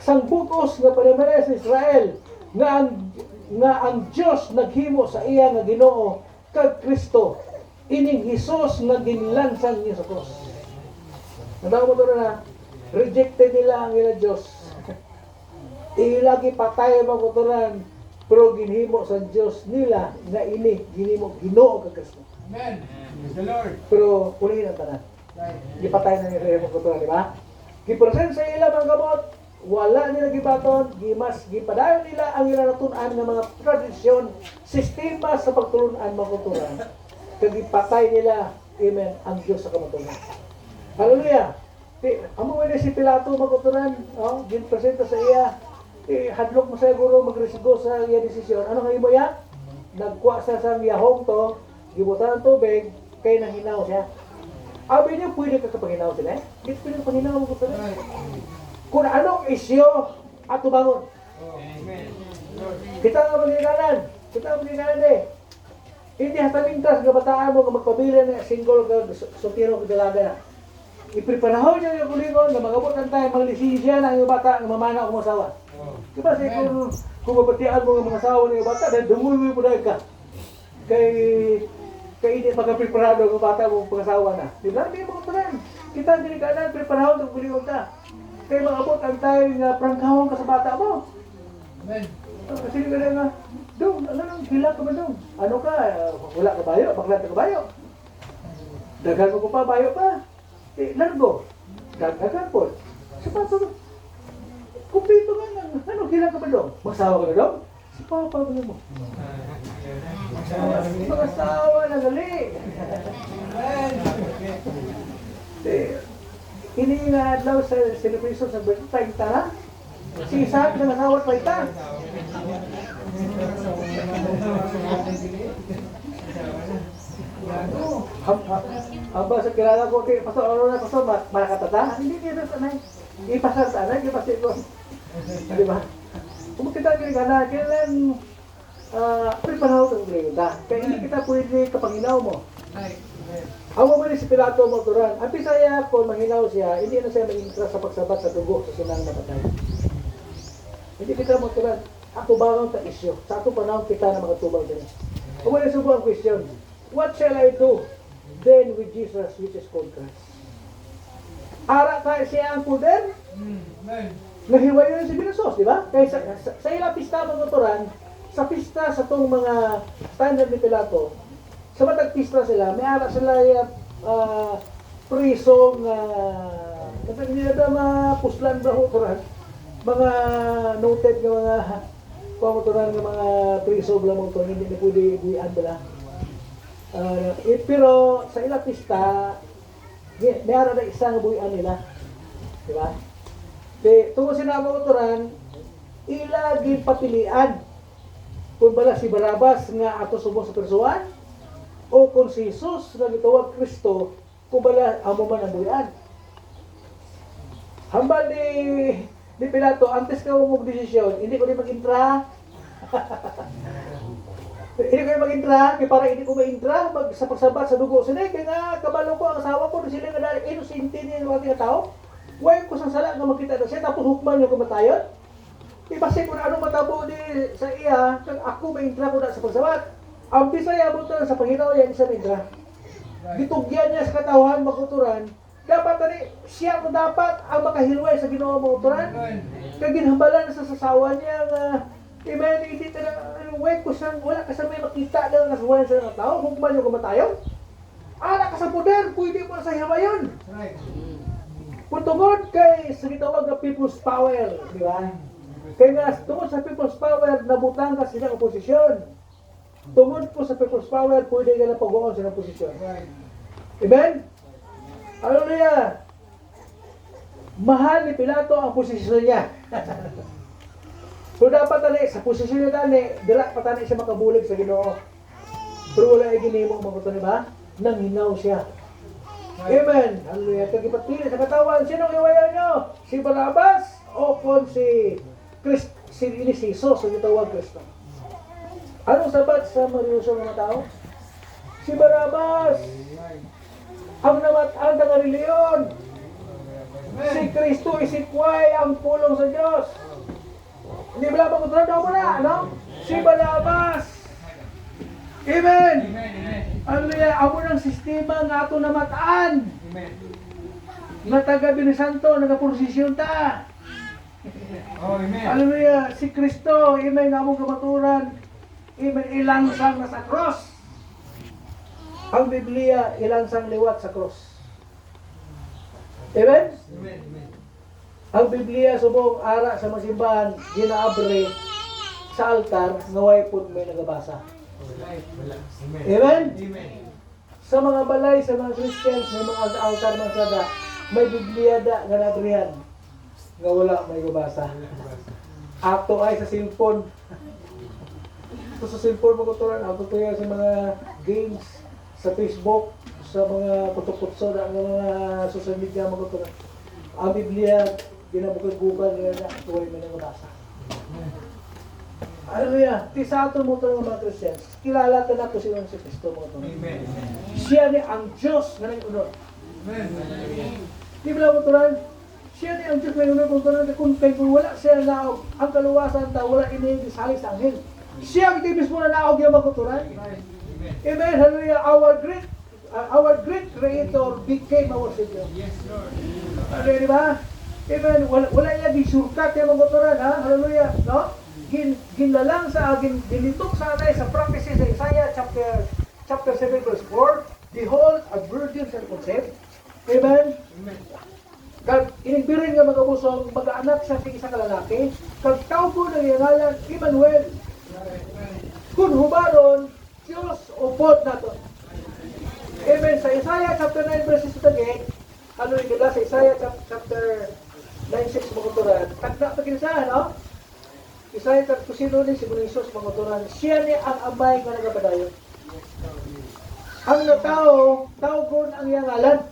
sang bugos nga panimalay sa Israel nga ang Dios naghimo sa iya nga Ginoo kag Kristo. Ining Hesus nga ginlansang niya sa cross. Nadaw mo na rejected nila ang ila Dios. Ilagi patay ang mga pero ginhimo sa Diyos nila nga ini ginhimo Ginoo kag Kristo. Amen. Praise the Lord. Pero ulihin ang tanan. Gipatay na ni Remo ko to, di ba? Gipresent sa ila mga gamot wala nila gibaton, gipadayon nila ang ilanatunan ng mga tradisyon, sistema sa pagtulunan mga kultura. Kag ipatay nila, amen, ang Diyos sa kamatunan. Hallelujah! Amo na si Pilato mga kulturan, ginpresenta sa iya, hadlok mo sa guro magresgo sa iya desisyon. Ano kayo mo ya? Nagkuha sa yahong to, gibutan ng tubig, kay nanginaw siya. Abi niyo, pwede ka kapanginaw sila eh? Hindi pwede kapanginaw mga kulturan. Kung anong isyo at tubangon. Kita nga magigalanan eh. Hindi hatamintas nga bataan mo nga magpabila na single ka sotiro ka dalaga na. Ipripanahon niyo yung kulingon na magabot ng tayo, maglisensya na yung bata na mamana o masawa. Diba say kung mabatian mo ng mga asawa ng yung bata, dahil dungoy mo dahil ka. Kay hindi magkapreparado ng bata mo pangasawa na. Diba? Hindi mo kutulan. Kita ang dinikanan, preparahon ng kulingon ka. Kaya magabot ang tayo nga prangkahon ka sa bata mo. Amen. Kasi ka na nga, dong, hila ka ba dong? Ano ka, wala ka bayo, baklat ka bayo. Dagan mo ko pa, bayo pa. Largo, dagdagan po. Si Papa, kumpito nga lang, ano, hila ka ba dong? Magsawa ka na dong? Si Papa, ano mo? Mag-asawa na gali. Ini nga adlaw sa celebration sa birthday ta. Si Isaac na nasawat pa ita. Hamba sa kilala ko kay Pastor Aurora, Pastor, makakatata? Hindi niya na sanay. Ipasal sana, ipasal ko. Di ba? Kung kita kailangan, kailan preparaw ng gregda. Kaya hindi kita pwede kapanginaw mo. Ang mamali si Pilato motoran. Ang Bisaya, kung mahinaw siya, hindi na siya mag-interest sa pagsabat sa dugo sa sinang napatay. Hindi kita motoran. Ako bangang ta isyo. Sa ato panahon kita na makatubang din. Kung wala subo ang question, what shall I do then with Jesus which is called Christ? Ara ka siya ang poder? Nahiwayo si Binasos, di ba? Kaya sa ilang pista mga motoran, sa pista sa itong mga standard ni Pilato, sa matag pista sila, may ara sila yung prisong hindi na mga puslan ba motoran, mga noted ng mga motoran ng mga priso bla motor, hindi na pwede buwian bala. Pero sa ilang pista, may ara na isang buwian nila. Di ba? Tungo sila mga motoran, ilagin papilian kung bala si Barabas nga ato subong sa persuan o kung si Jesus na gitawag Kristo kung bala amo man ang buwian. Hambal ni Pilato, antes ka mo mag-desisyon, hindi ko rin mag-intra. Hindi ko rin mag-intra, kaya para hindi ko ma-intra sa pagsabat sa dugo. Sila, kaya nga kabalo ko ang asawa ko, sila nga dahil inusinti niya yung mga tao. Huwag ko sa sala nga makita na siya, tapos hukman yung kamatayon. Ibase kung ano matabo ni sa iya, kung ako ma-intra ko na sa pagsabat. Ang Bisaya mo sa Panginoon yan isa ma-intra. Gitugyan niya sa katawan, makuturan, dapat tani siya ko dapat ang makahilway sa Ginoo mo uturan. Kaya ginhambalan sa sasawa niya nga iman hindi ta way ko sang wala ka sa may makita daw nga suwan sa tao, hukman yung kamatayon. Ala ka sa poder, pwede mo sa himayon. Right. Tungod kay sa gitawag nga people's power, di ba? Kaya nga tungod sa people's power nabutang ka sila ka posisyon. Tungod po sa people's power pwede ka na pag-uon sa posisyon. Right. Amen? Hallelujah! Mahal ni Pilato ang posisyon niya. So dapat tani, sa posisyon niya tani, dila pa tani siya makabulig sa Ginoo. Pero wala ay ginimo mga kuto, ba? Nanghinaw siya. Amen! Hallelujah! Kagipatili sa katawan, sino iwayan niyo? Si Barabas o kung si Jesus, ang itawag Kristo? Anong sabat sa marilusong mga tao? Si Barabas! Ang namatang ng reliyon. Si Kristo isikway ang pulong sa Diyos. Hindi ba lang daw mo na, ano? Si Barabas. Amen. Hallelujah. Amo ng sistema nga ito namataan. Nga taga Binisanto, nagapurosisyon ta. Hallelujah. Si Kristo, amen, nga mong kamaturan. Amen, ilansang na sa cross. Ang Biblia ilansang liwat sa cross. Amen? Ang Biblia subong ara sa masimbahan ginaabre sa altar nga way pud may nagabasa. Amen. Sa mga balay sa mga Christians may mga altar man sada may Biblia da nga nabrihan nga wala may gabasa. Ato ay sa cellphone. So sa cellphone mo kuturan ako tuya sa mga games sa Facebook, sa mga kutukutso na mga social media mo kuturan. Ang Biblia ginabukod-guban nga tuway may nagabasa. Hallelujah. Ti sa ato mo ito mga Christians, kilala ka na ito si Kristo mga ito. Siya ni ang Diyos na nag-unod. Di ba lang ito siya ni ang Diyos na nag-unod mga ito. Kung wala siya naog, ang kaluwasan ta, wala ini salis ang hil. Siya ang tibis mo na naog yung mga ito. Amen. Hallelujah. Our great Creator became our Savior. Yes, Lord. Hallelujah, di ba? Amen. Wala niya di shortcut yung mga ito. Hallelujah. No? Ginlalang sa ginitok sa atay sa prophecy sa Isaiah chapter 7 verse 4, behold, a virgin shall conceive. Amen. Kag inigbirin nga mga busong mag-anak siya sa isa ka lalaki, kag tawgo na ngalan Emmanuel. Kun hubaron Dios upod nato. Amen. Sa Isaiah chapter 9 verse 6 again, ano yung sa Isaiah chapter 9:6 mga turan, tagna pagkinasahan, no? Isaiah chapter sino ni si Jesus mga turan, siya ni ang amay nga nagapadayon. Ang natao, tawgon ang iyang ngalan.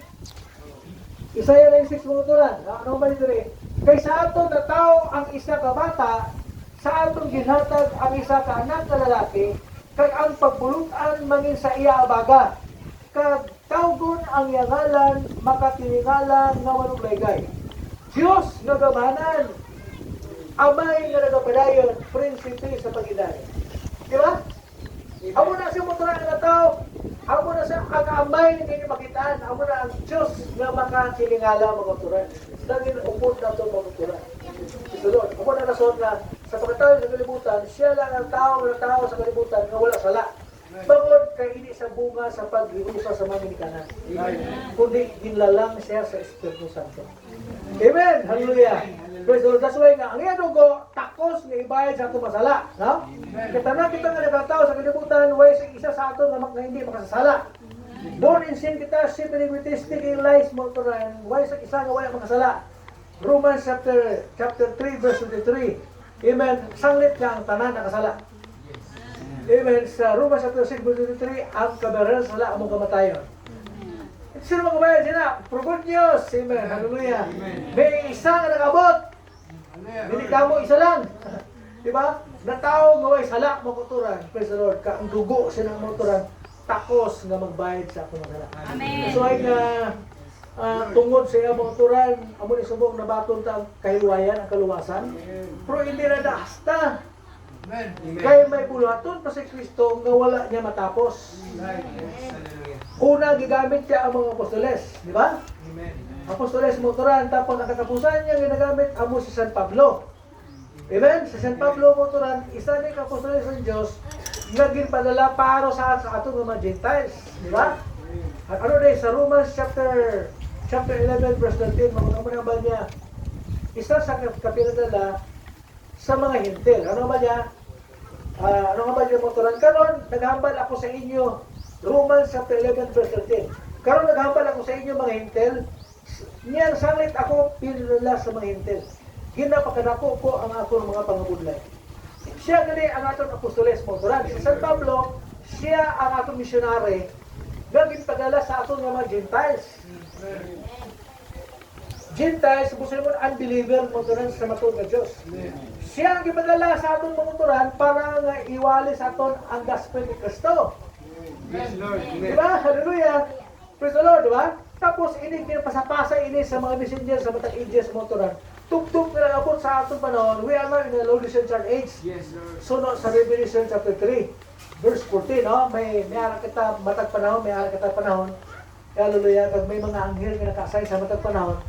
Isaiah 9:6 mga turan, ano ba dito rin? Kay sa aton natao ang isa ka bata, sa atong ginhatag ang isa ka anak na lalaki, kay ang pagbulutan mangin sa iya abaga. Kag tawgon ang iyang ngalan, makatingalan nga manuglaygay. Diyos nga gamanan, amay nga nagapadayon, prinsipe sa Panginoon. Di ba? Amo na siya motoran nga tao, amo na siya ang-amay nga hindi makitaan, amo na ang Diyos nga makasilingala mga motoran. Daging upod na ito mga motoran. Isulod, amo na nasod na sa pagkatao sa kalibutan, siya lang ang tao sa kalibutan nga wala sala. Bangod kay hindi sa bunga sa paghirusa sa mga nikanan. Kundi ginlalang siya sa Espiritu Santo. Amen! Hallelujah! Praise the Lord. That's why nga, ang iya dugo, takos nga ibayad sa atong masala. No? Kita nga nagkatao sa kalibutan, way isa sa ato nga hindi makasasala. Born in sin kita, sin iniquities, taking lies, motoran, way sa isa nga wala makasala. Romans chapter 3 verse 23. Amen. Sanglit ka ang tanan nakasala. Amen. Sa Romans chapter 6 verse 23, ang kabaran sala among kamatayon. Sino magabayad sila? For good news. Amen. Hallelujah. May isa nga nakabot. Hindi ka mo isa lang. Diba? Natao nga way sala mo kuturan. Praise the Lord. Ka ang dugo silang motoran, takos nga magbayad sa akong mga. Amen. So ay nga tungod sa iyang motoran, amo ni subong nabaton ta ang kahiwayan, ang kaluwasan. Pero hindi na dasta. Kaya may bulaton pa si Kristo nga wala niya matapos. Una, gigamit siya ang mga apostoles, di ba? Apostoles motoran, tapos ang katapusan niya ginagamit amo si San Pablo. Amen? Si San Pablo motoran, isa ni apostoles ng Diyos nga ginpadala para sa atong mga Gentiles, di ba? At ano din sa Romans chapter 11 verse 13, mga ba niya, isa sa kapinadala sa mga hintil. Ano ba niya? Ano nga ba niya motoran? Karon, naghambal ako sa inyo, Romans chapter 11 verse 13. Karon naghambal ako sa inyo mga hintil, niyan sanglit ako pinadala sa mga hintil. Ginapakadako ko ang akong mga pangabudlay. Siya gali ang atong apostoles motoran. Si San Pablo, siya ang atong misyonary nga ginpadala sa atong mga Gentiles. Gentiles, Muslim unbeliever motoran sa matod nga Diyos. Siya ang gipadala sa atong manguturan para nga iwali sa aton ang gospel ni Kristo. Yes, Lord. Diba? Hallelujah! Praise the Lord, diba? Tapos ini pinapasapasa ini sa mga messenger sa matang ages motoran. Tugtog na lang abot sa atong panahon. We are now in the Laodicean age. Yes, Lord. Sunod sa Revelation chapter 3, verse 14, no? May ara kita matag panahon, may ara kita panahon. Hallelujah! Kag may mga anghel nga nakasay sa matag panahon.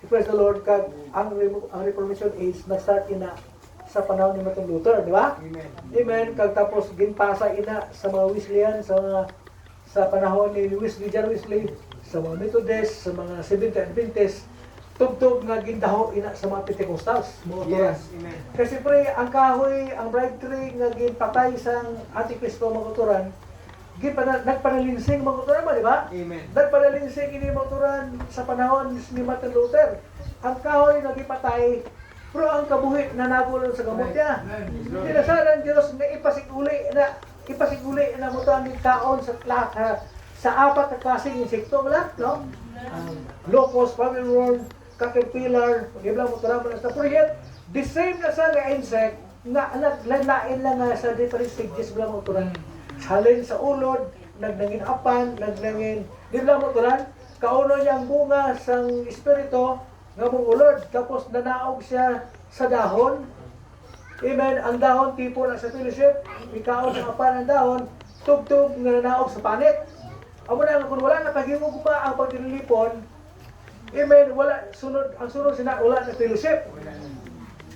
Praise the Lord, kag ang Reformation age na-start ina sa panahon ni Martin Luther, di ba? Amen. Amen. Kag tapos ginpasa ina sa mga Wesleyan, sa panahon ni John Wesley, sa mga Methodist, sa mga Seventh-day Adventist, tugtog nga gindaho ina sa mga Pentecostals, mga turan. Yes. Amen. Kasi pre, ang kahoy, ang bride tree nga ginpatay sang Antikristo, mga turan, nagpanalinsing mga turan mo, di ba? Amen. Nagpanalinsing ini mga turan sa panahon ni Martin Luther. Ang kahoy na gipatay, pero ang kabuhit na nagulong sa gamot niya. Tinasaran Diyos na ipasiguli na mo ang kaon sa sa apat na klaseng insekto wala, no? Locust, Babylon, caterpillar, gibla mo tara mo na sa proyect. The same na sa nga insect nga naglain lang nga sa different stages bla mo turan. Halin sa ulod, nagnangin apan, nagnangin, gibla mo turan. Kauno niya ang bunga sang espiritu nga mong ulod, tapos nanaog siya sa dahon. Amen. Ang dahon tipo na sa fellowship, ikaw sa apan ang dahon, tugtog nga nanaog sa panit. Amo na kung wala na paghimog pa ang pagdilipon, amen, ang sunod sina wala na fellowship.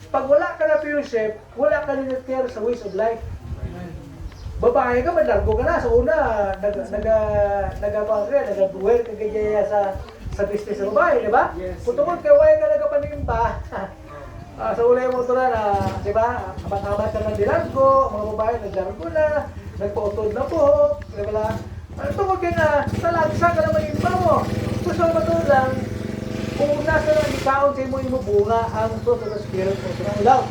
Pag wala ka na fellowship, wala ka na care sa ways of life. Babae ka, madlargo ka na. Sa una, nag-buwer ka gaya sa business sa babae, di ba? Yes. Kung tungkol kay wala ka nagapanimba, sa ulay mo ito na, di ba, amat-amat ka ng dilargo, mga babae naglargo na, nagpautod na buhok, di ba? Tungkol kay na, talagsa ka na manimba mo. Gusto mo ito lang, kung nasa lang ikaon sa imo bunga ang fruit of the Spirit o sa love.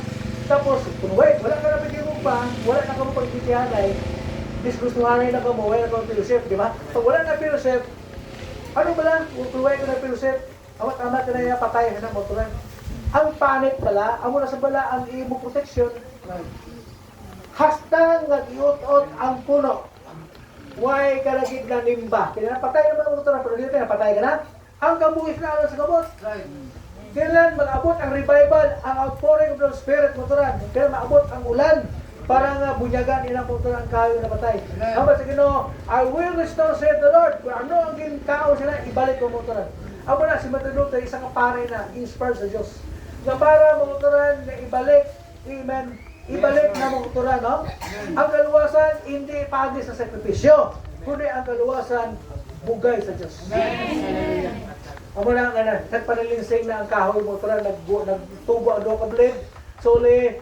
Tapos, kung wala ka na pagkimog pa, wala na ka mo pagkitihanay, disgustuhanay na ka mo, wala na ka mo fellowship, di ba? Pag wala na fellowship, ano ba lang, kung wala ka na fellowship, amat-amat ka na yung patay na motoran. Ang panit pala, amo na sa bala ang imo protection, hasta nga giutot ang puno. Why ka na gid nimba? Kaya napatay naman ang motoran, pero dito napatay ka na. Ang kabuhis na alam sa kabot. Kailan mag-abot ang revival, ang outpouring of the Spirit, motoran. Kailan maabot ang ulan para nga bunyagan ilang motoran kayo na patay. Haba sa Ginoo, I will restore, saith the Lord. Kung ano ang ginkaon sila, ibalik ko motoran. Aba na, si Matino tayo isang kapare na inspired sa Diyos. Na para motoran na ibalik, amen, ibalik na motoran, no? Ang kaluwasan, hindi pagi sa sakripisyo, kundi ang kaluwasan, bugay sa Diyos. Amo na nga nagpanalinsing na ang kahoy mo tara nagtubo ang duha ka blade. Suli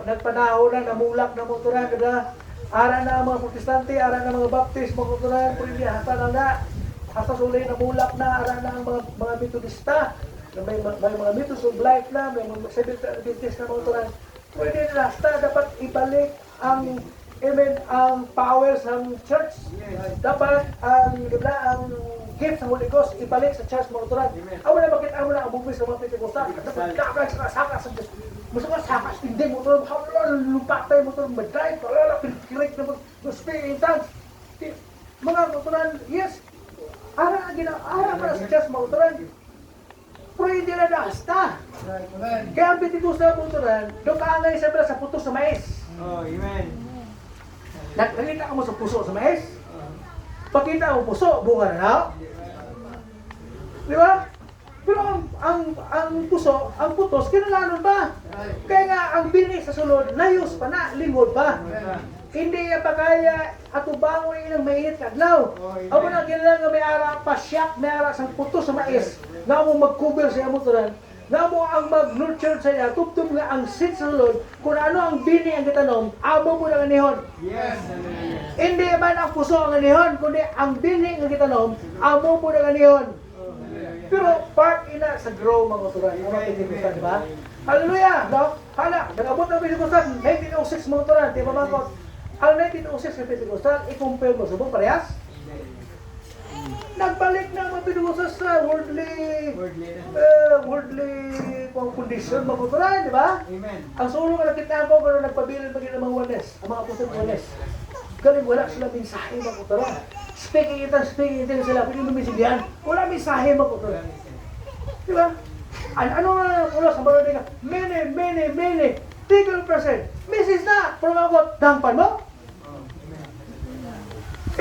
nagpanaho na namulak na mo tara kada ara na ang mga protestante, ara na mga baptist mo tara pwede hasta na hasta suli namulak na ara na ang mga metodista. May mga mythos of life na, may mga Seventh Adventist na mo tara. Pwede na hasta dapat ibalik ang ang power sa church. Dapat ang gift sa Holy Ghost ibalik sa church mga turan. Amo na bakit amo na abubis sa mga Pentecostal. Dapat kakag sa saka sa Diyos. Masama saka hindi mo turan hawla lumpatay mo turan madrive wala pinkirik na mo speak in tongues. Mga turan, yes. Ara para sa church mga turan. Pero hindi na dasta. Kaya ang Pentecostal mga turan, doon kaangay sa puto sa mais. Oh, amen. Nakita ka mo sa puso sa mais? Pakita mo puso, bunga na. Di ba? Pero ang puso, ang putos, kinalanon ba? Kaya nga, ang binis sa sulod, layos pa na, lingod pa. Hindi pa kaya atubangon ilang mainit kadlaw. Amo na kinala nga may ara pa siyak, may ara sang putos sa mais. Nga mo mag-cover sa amuturan. Nga mo ang mag-nurture sa iya, tubtub nga ang seed sa sulod, kung ano ang bini ang gitanom, amo mo na ganihon. Yes. Hindi man ang puso ang ganihon, kundi ang bini ang gitanom, amo mo na ganihon. Pero part ina sa grow mga turan, mga Pentecostal, di ba? Hallelujah! No? Hala, nag-abot ng Pentecostal, 1906 mga turan, di ba mga kot? Ang 1906 ng Pentecostal, i-compare mo, subong parehas? Nagbalik na mga Pentecostal sa worldly condition, mga turan, di ba? Amen. Ang sulo nga nakita ko, pero nagpabilin pagin ng mga wanes, ang mga apostol wanes. Galing wala sila mensahe mga turan. Speaking ito sila, pwede mo misigihan. Wala mensahe mga turan. Di ba? Ano na ulo sa mga ka? Many, 30%. Message na! Pero mga kot, dangpan mo?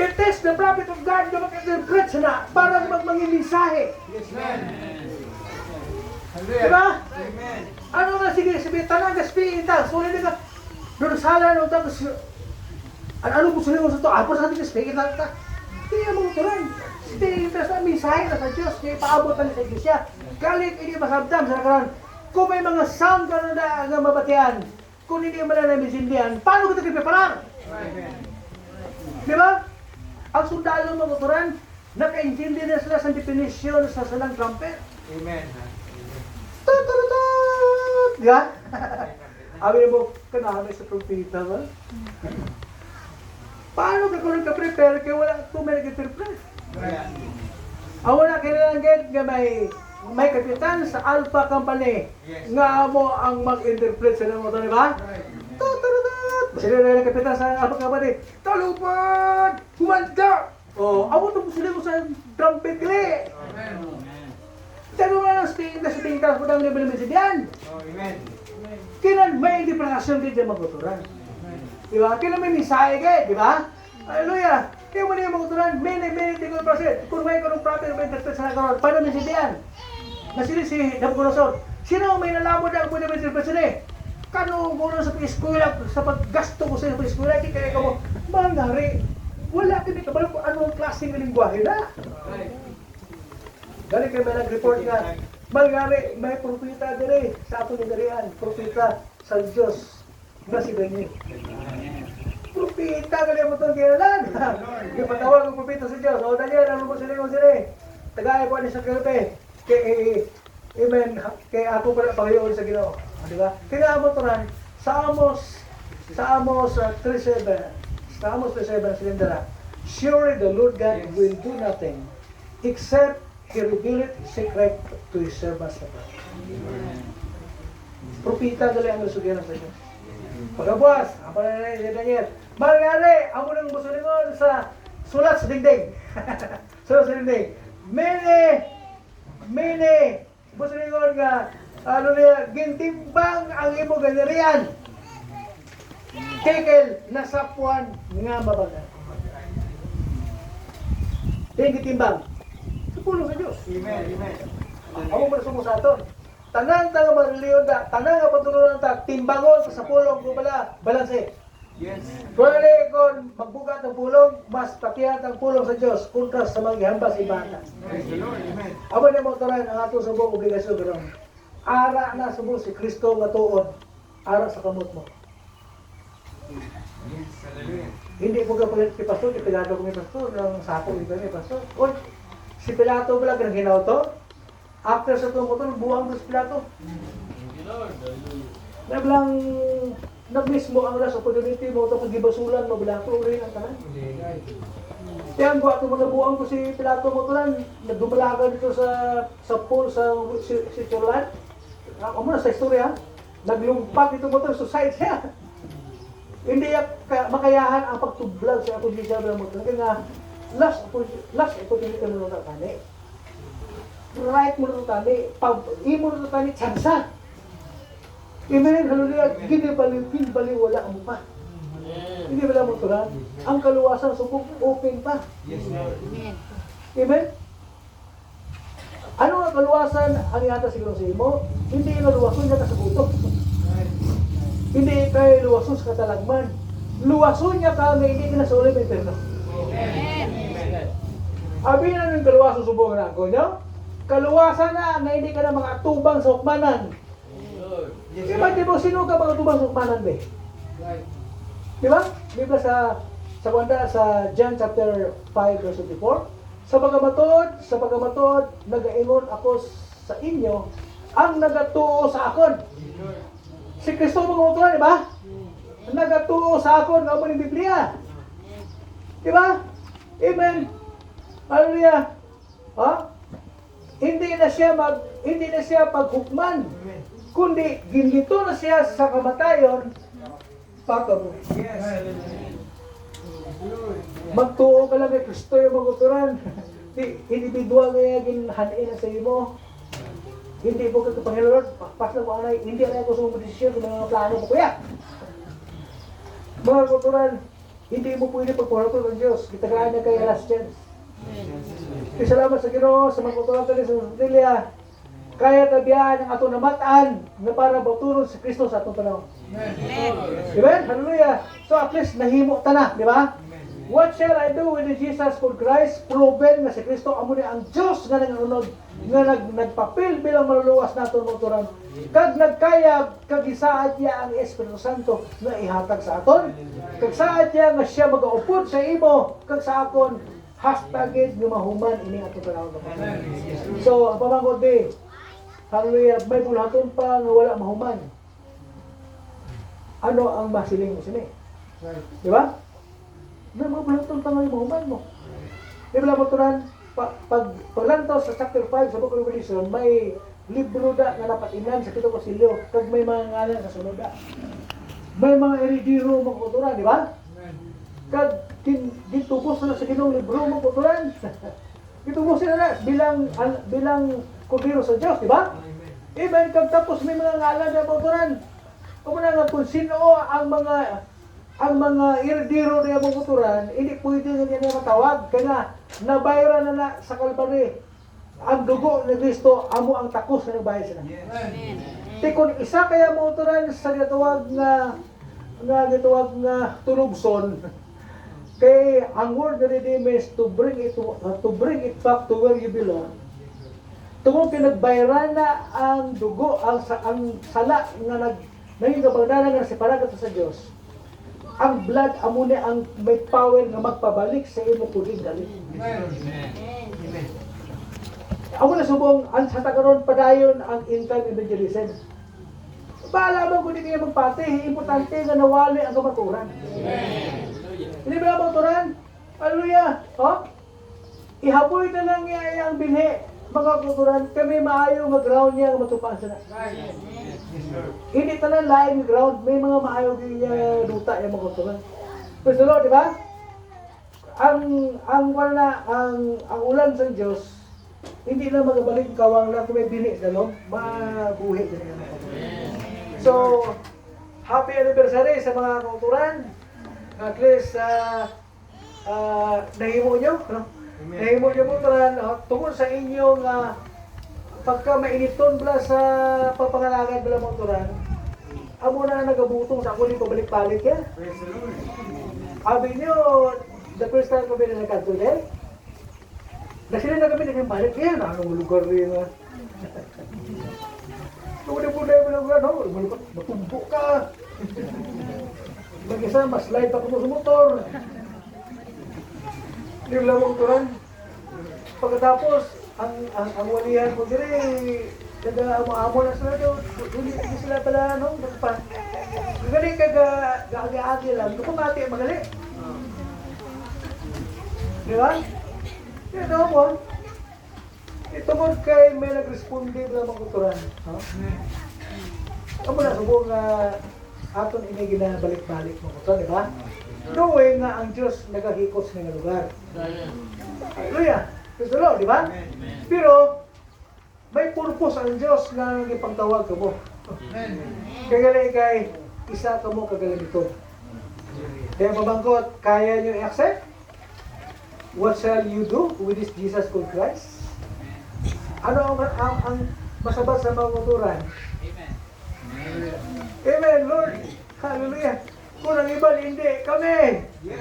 It takes the prophet of God na mag-interpret na para magmangin mensahe. Yes, amen. Di ba? Amen. Ano nga, sige, tanang ka, speaking ito. Sulit ka, doon sala nung tapos, ano gusto niyo sa ito? Apo sa ating speaking ito. Hindi yung mga turan. Speaking ito sa amin, mensahe na sa Diyos, na ipaabot na sa iglesia. Galit, hindi masabdam sa nakaroon. Kung may mga sound ka na mabatian, kung hindi mo na namisindihan, paano ka nagpiparar? Di ba? Ang sundalo mga tuturan, nakaintindi na sila sa definisyon sa salang trumpet. Amen. Tututut! Di ba? Abi mo, kanami sa trumpeta ba? Paano ka kung nagka-prepare kaya wala kung may nag-interpret? Ang wala kailangan nga may kapitan sa Alpha Company nga mo ang mag-interpret sa mga ito, di ba? Tututut! Sila na yung kapitan sa Alpha Company. Talupad! Humanda! Amo ito sila mo sa trumpet kili! Tanong na sa tingin ka, kung ang nabili mo siya Kinan may interpretasyon din dyan maguturan. Di ba? Kinan may mensahe kayo, di ba? Hallelujah! Kaya mo na yung maguturan, many tingol prasit. Kung may kanong prophet may interpret sa nakaroon, paano may sindihan? Nasili si Nabucodonosor. Sino may nalamod ang pwede may interpret siya? Kano muna sa eskwela, sa paggasto ko sa eskwela, kaya ka mo, mangyari, wala kami kabalo kung anong klaseng lingwahe na. Galing kayo may nag-report nga, mangyari, may propeta diri sa ato ni Darian, propeta sa Diyos na si Benny. Propeta, galing mo itong kinalan. Yung patawag ng propeta sa Diyos, o Daniel, ano mo sila yung sila? Tagaya ko ni sa kirte, amen, kay ako pala pagayon sa Ginoo. Di ba? Kaya mo ito rin, sa Amos 3:7, silindara, surely the Lord God will do nothing except He revealed His secret to His servants na pa. Propita gali ang nasugihan sa Diyos. Pagkabuas, ang pananay ni Daniel, mangyari, ang unang musulingon sa sulat sa dingding. Sulat sa dingding. Mene, musulingon nga, gintimbang ang imo ganarian. Tekel na sapuan nga mabagal. Gintimbang. Pulong sa Diyos. Amen. Ako mo nasumo sa aton. Tanan nga mariliyon da, tanan nga patulonan ta, timbangon sa pulong ko pala, balanse. Yes. Kung kon magbugat ng pulong, mas pakiat ang pulong sa Diyos kontra sa mga hambas ibata. Praise the Lord. Amen. Amo na mo taran ang ato sa buong obligasyon karon. Ara na sa buong si Kristo nga tuod, ara sa kamot mo. Yes. Hallelujah. Hindi ko kapalit si pastor, ipilado ko ni pastor, ng sapo ito ni pastor. Oy, si Pilato pala ganang to? After sa tumutol, buwang doon si Pilato. Naglang, nag-mismo ang last opportunity mo, ito pag-ibasulan mo, Pilato, uli ang tanan. Kaya ang buwan mo nabuang ko si Pilato mo ito lang, nagdumalaga dito sa pool sa Switzerland. Ako muna sa istorya, naglumpak dito mo ito, suicide siya. Hindi makayahan ang pagtublag sa ako siya mo ito. Kaya nga, last opportunity mo na tani. Right mo na tani. Imo na tani, tsansa. Amen, hallelujah. Ginibali wala ang pa. Hindi wala mo tulan. Ang kaluwasan subok open pa. Yes, Lord. Amen. Ano ang kaluwasan ang yata siguro sa imo? Hindi yung kaluwasan niya sa butok. Hindi kayo luwason sa katalagman. Luwason niya ka na hindi ka na sa ulit ng perno. Abi na ng kaluwasan subong na ako nyo. Kaluwasan na hindi ka na mga tubang sa hukmanan. Diba, di mo, sino ka mga tubang sa hukmanan, be? Di ba? Biblia sa John chapter 5 verse 24. Sa pagamatod, nagaingon ako sa inyo, ang nagatuo sa akon. Si Kristo mga utulan, di ba? Nagatuo sa akon, nga mo ng Biblia. Di ba? Amen. Hallelujah. Ha? Hindi na siya paghukman, kundi ginlito na siya sa kamatayon pagkabuhi. Yes. Magtuo ka lang kay Kristo yung maguturan. Individual kaya ginhanin na sa imo. Hindi po ka Panginoon, pas na ko anay, hindi na ako sumudisyon sa mga plano mo, kuya. Mga kuturan, hindi mo pwede pagpapalapal ng Diyos. Kitagaan niya kay last chance. Kaya salamat sa Ginoo sa mga kuturan tayo sa Australia. Kaya tabihan ang atong namataan na para bauturon si Kristo sa atong panahon. Amen. Hallelujah. So at least nahimo ta na, di ba? What shall I do with the Jesus for Christ? Proven nga si Kristo amo ni ang Dios nga nangunod nga nagpapil bilang maluluwas naton motoran. Kag nagkayag kag isaad niya ang Espiritu Santo nga ihatag sa aton. Kag saad niya nga siya magaupod sa imo kag sa akon hashtagid nga mahuman ini ato panahon. So, ang pamangkot di, hallelujah, may bulaton pa nga wala mahuman. Ano ang masiling mo sini? Di ba? May mga bulaton pa nga yung mahuman mo. Di ba lang paglantaw sa chapter 5 sa Book of Revelation, may libro da nga napatinan sa Pitong Konsilyo, kag may mga ngalan sa sunod da. May mga eridiro mga kuturan, di ba? Kag ditubos na sa Ginoong libro mga kuturan. Ditubos na bilang kordero sa Dios, di ba? Even kag tapos may mga ngalan na mga kuturan. Kung nga kung sino ang mga eridiro niya mga kuturan, hindi pwede niya matawag kaya nabayra na sa Kalbaryo. Ang dugo ni Kristo amo ang takos na nagbayad sila. Ti kung isa kaya mo uturan sa gitawag nga tulugson, kay ang word na redeem is to bring it back to where you belong. Tungkol pinagbayran na ang dugo, ang sala nga naging kabagdanan nga separagat sa Dios. Ang blood amo ni ang may power nga magpabalik sa imo kuning dali. Ako na subong ang sa tagaron padayon ang in-time evangelism. Bahala mo kung hindi kayo magpati, importante nga nawali ang kamaturan. Hindi ba ang kamaturan? Hallelujah! Oh? Ihaboy na lang niya ang bilhi. Mga kamaturan, kami maayo mag-ground niya ang matupaan sana. Hindi talang laing ground, may mga maayo niya duta yung mga kamaturan. Praise the Lord, di ba? Ang ulan sa Diyos, hindi na magabalik kawang lang kung may bili sa loob, mabuhi na yan. So, happy anniversary sa mga kauturan. At least, nahimo nyo, no? Nahimo nyo po tungkol sa inyong pagka mainiton bala sa papangalagan bala mga kauturan, amo na nagabutong sa kuling pabalik-balik yan. Sabi nyo, the first time kami na nagkatuloy, na sila na kami naging-balik yan. Anong lugar rin nga? Tumunay-punay mo lang nga, no? Matumbo ka. Mag-isa, mas light ako sa motor. Hindi mo lang magturan. Pagkatapos, ang walihan ko diri, nag-amo na sila doon. Hindi sila pala, no? Magaling ka ga-agi lang. Kumati, magaling. Di ba? Yan mo. Ito mo kay may nag-responde na mga kulturan. Amo na subong aton ini ginabalik-balik mga kulturan, di ba? Knowing nga ang Diyos nagahikot sa mga lugar. Hallelujah! Praise the Lord, di ba? Pero may purpose ang Diyos na ipagtawag ka mo. Kagaling kay isa ka mo kagaling ito. Kaya mabangkot, kaya nyo i-accept? What shall you do with this Jesus called Christ? Ano ang masabat sa mga kuturan? Amen. Amen, Lord. Hallelujah. Kung ang iba, hindi. Kami. Yes.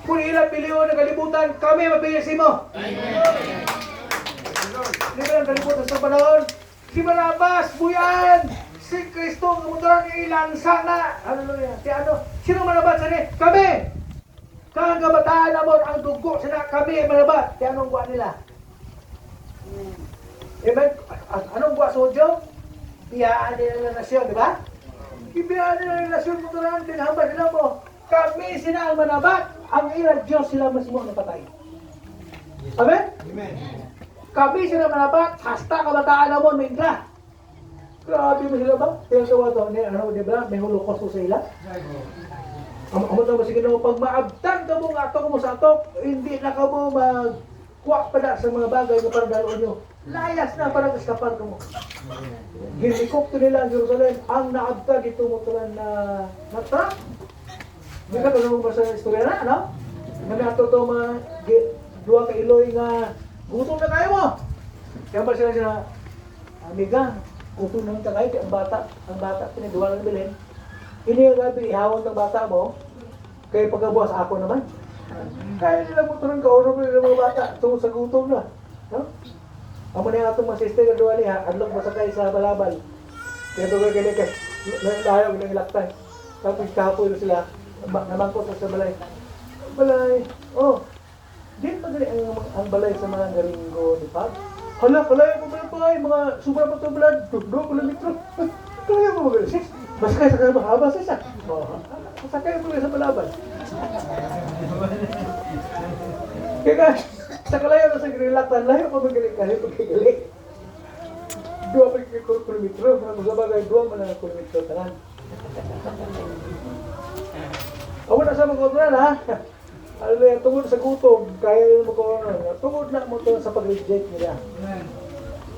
Kung ilang piliho na kalibutan, kami mapilisin mo. Amen. Hindi ba ang kalibutan sa panahon? Si Barabas, buyan. Si Kristo, kamuturan ilang sana. Hallelujah. Si ano? Sino manabat sa niya? Kami. Kang kabataan naman ang dugo sila kami ay manabat. Kaya anong buwan nila? Amen? Anong buwan sa Udyo? Biyaan nila ng nasyon, di ba? Ibiyaan nila ng nasyon mo tulang dinahambay sila mo. Kami sila ang manabat. Ang ilang Diyos sila masimo na patay. Amen? Amen. Kami sila manabat. Hasta kabataan naman may ingla. Grabe mo sila ba? Kaya sa wato, di ba? May holocaust sa ila. Amo na sige na pag maabtan ka mo nga ato mo sa ato, hindi na ka mo magkuha pa na sa mga bagay na para daloon nyo. Layas na para kaskapan ka mo. Helikopter nila ang Jerusalem, ang naabtan dito mo tulan na truck. Di ka tanong ba sa istorya na, ano? Nagato to mga duwa ka iloy nga gutom na kayo mo. Kaya ba sila amiga, gutom na ka kayo, ang bata pinaduwa ng bilhin. Ini yung gabi, ihawag ng bata mo, Kaya pagkabukas ako naman. Kaya nila mo turun kauro mo ng mga bata tungkol sa gutom na. No? Amo na atong mga sister nga duwa niya, adlok masakay sa balabal. Kaya ito kaya kay layo ng ilaktay. Tapos kapoy na sila, namangkot sa balay. Balay, oh, di pa gali ang balay sa mga garinggo di pa? Hala, kalaya mo ba mga sobra pa ito balad, 2 kilometro. Kalaya mo ba gali, 6? Mas kaya sa mahaba sa isa. Sakay mo sa balabal. Kaya sa kalaya na sa grilaktan, layo pa magaling kahit pagkigali. 2 kilometro, magabagay 2 man ang kilometro tanan. Awan na sa mga kontrol ha. Alay, tungod sa gutom, kaya mo ko tungod na mo to sa pag-reject nila.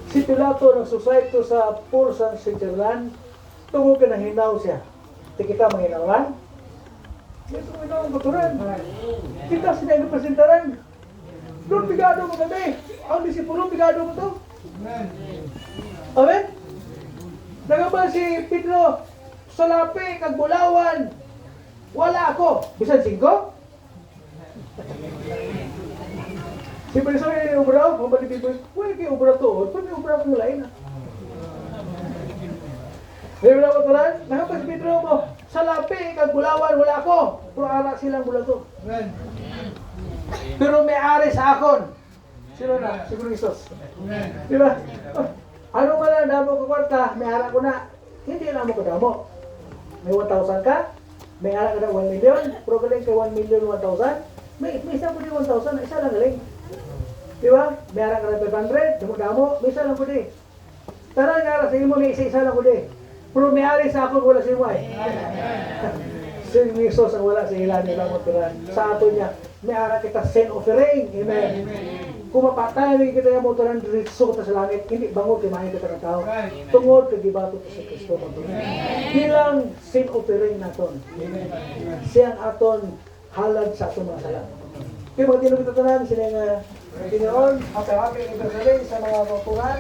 Si Pilato ng society sa Pulsan, Switzerland, tungod ka nang hinaw siya. Di kita manghinawan? Ito mo hinaw ang kuturan. Kita sila yung presentaran. Doon bigado mo kami. Ang disipulo, bigado mo to. Amen? Nagaba si Pedro sa lapi, kag Bulawan. Wala ako. Bisan 5? Si Pariso yung ubra, mabalik dito. Wala kayo ubra to. Pwede ubra ko lain. May ubra ko turan? Nagaba si Pedro mo. Sa lapi, kag Bulawan, wala ako. Puro anak silang bulato. Pero may ari sa akon. Sino na? Siguro Isos. Di ba? Ano man lang damo ko kwarta, may anak ko na. Hindi na mo ko damo. May 1,000 ka, may anak ka na 1 million, pero galing kay 1 million 1,000, may isa po di 1,000, isa lang galing. Di ba? May anak ka na 500, damo-damo, may isa lang po di. Tara nga, sa imo may isa lang po di. Pero may ari sa ako, wala si mo ay. Si Isos ang wala sa ilan nilang maturan. Sa ato niya, may anak kita sin offering. Amen. Kung mapatay kita yung motoran diretso ta sa langit, hindi bangod kay mahit ka ng tao. Tungod kay gibato sa Kristo motoran. Bilang sin offering naton. Siya ang aton halad sa atong mga sala. Kaya mga tinong ito tanan, sila nga Pinoon, happy-happy ito sa mga kuturan.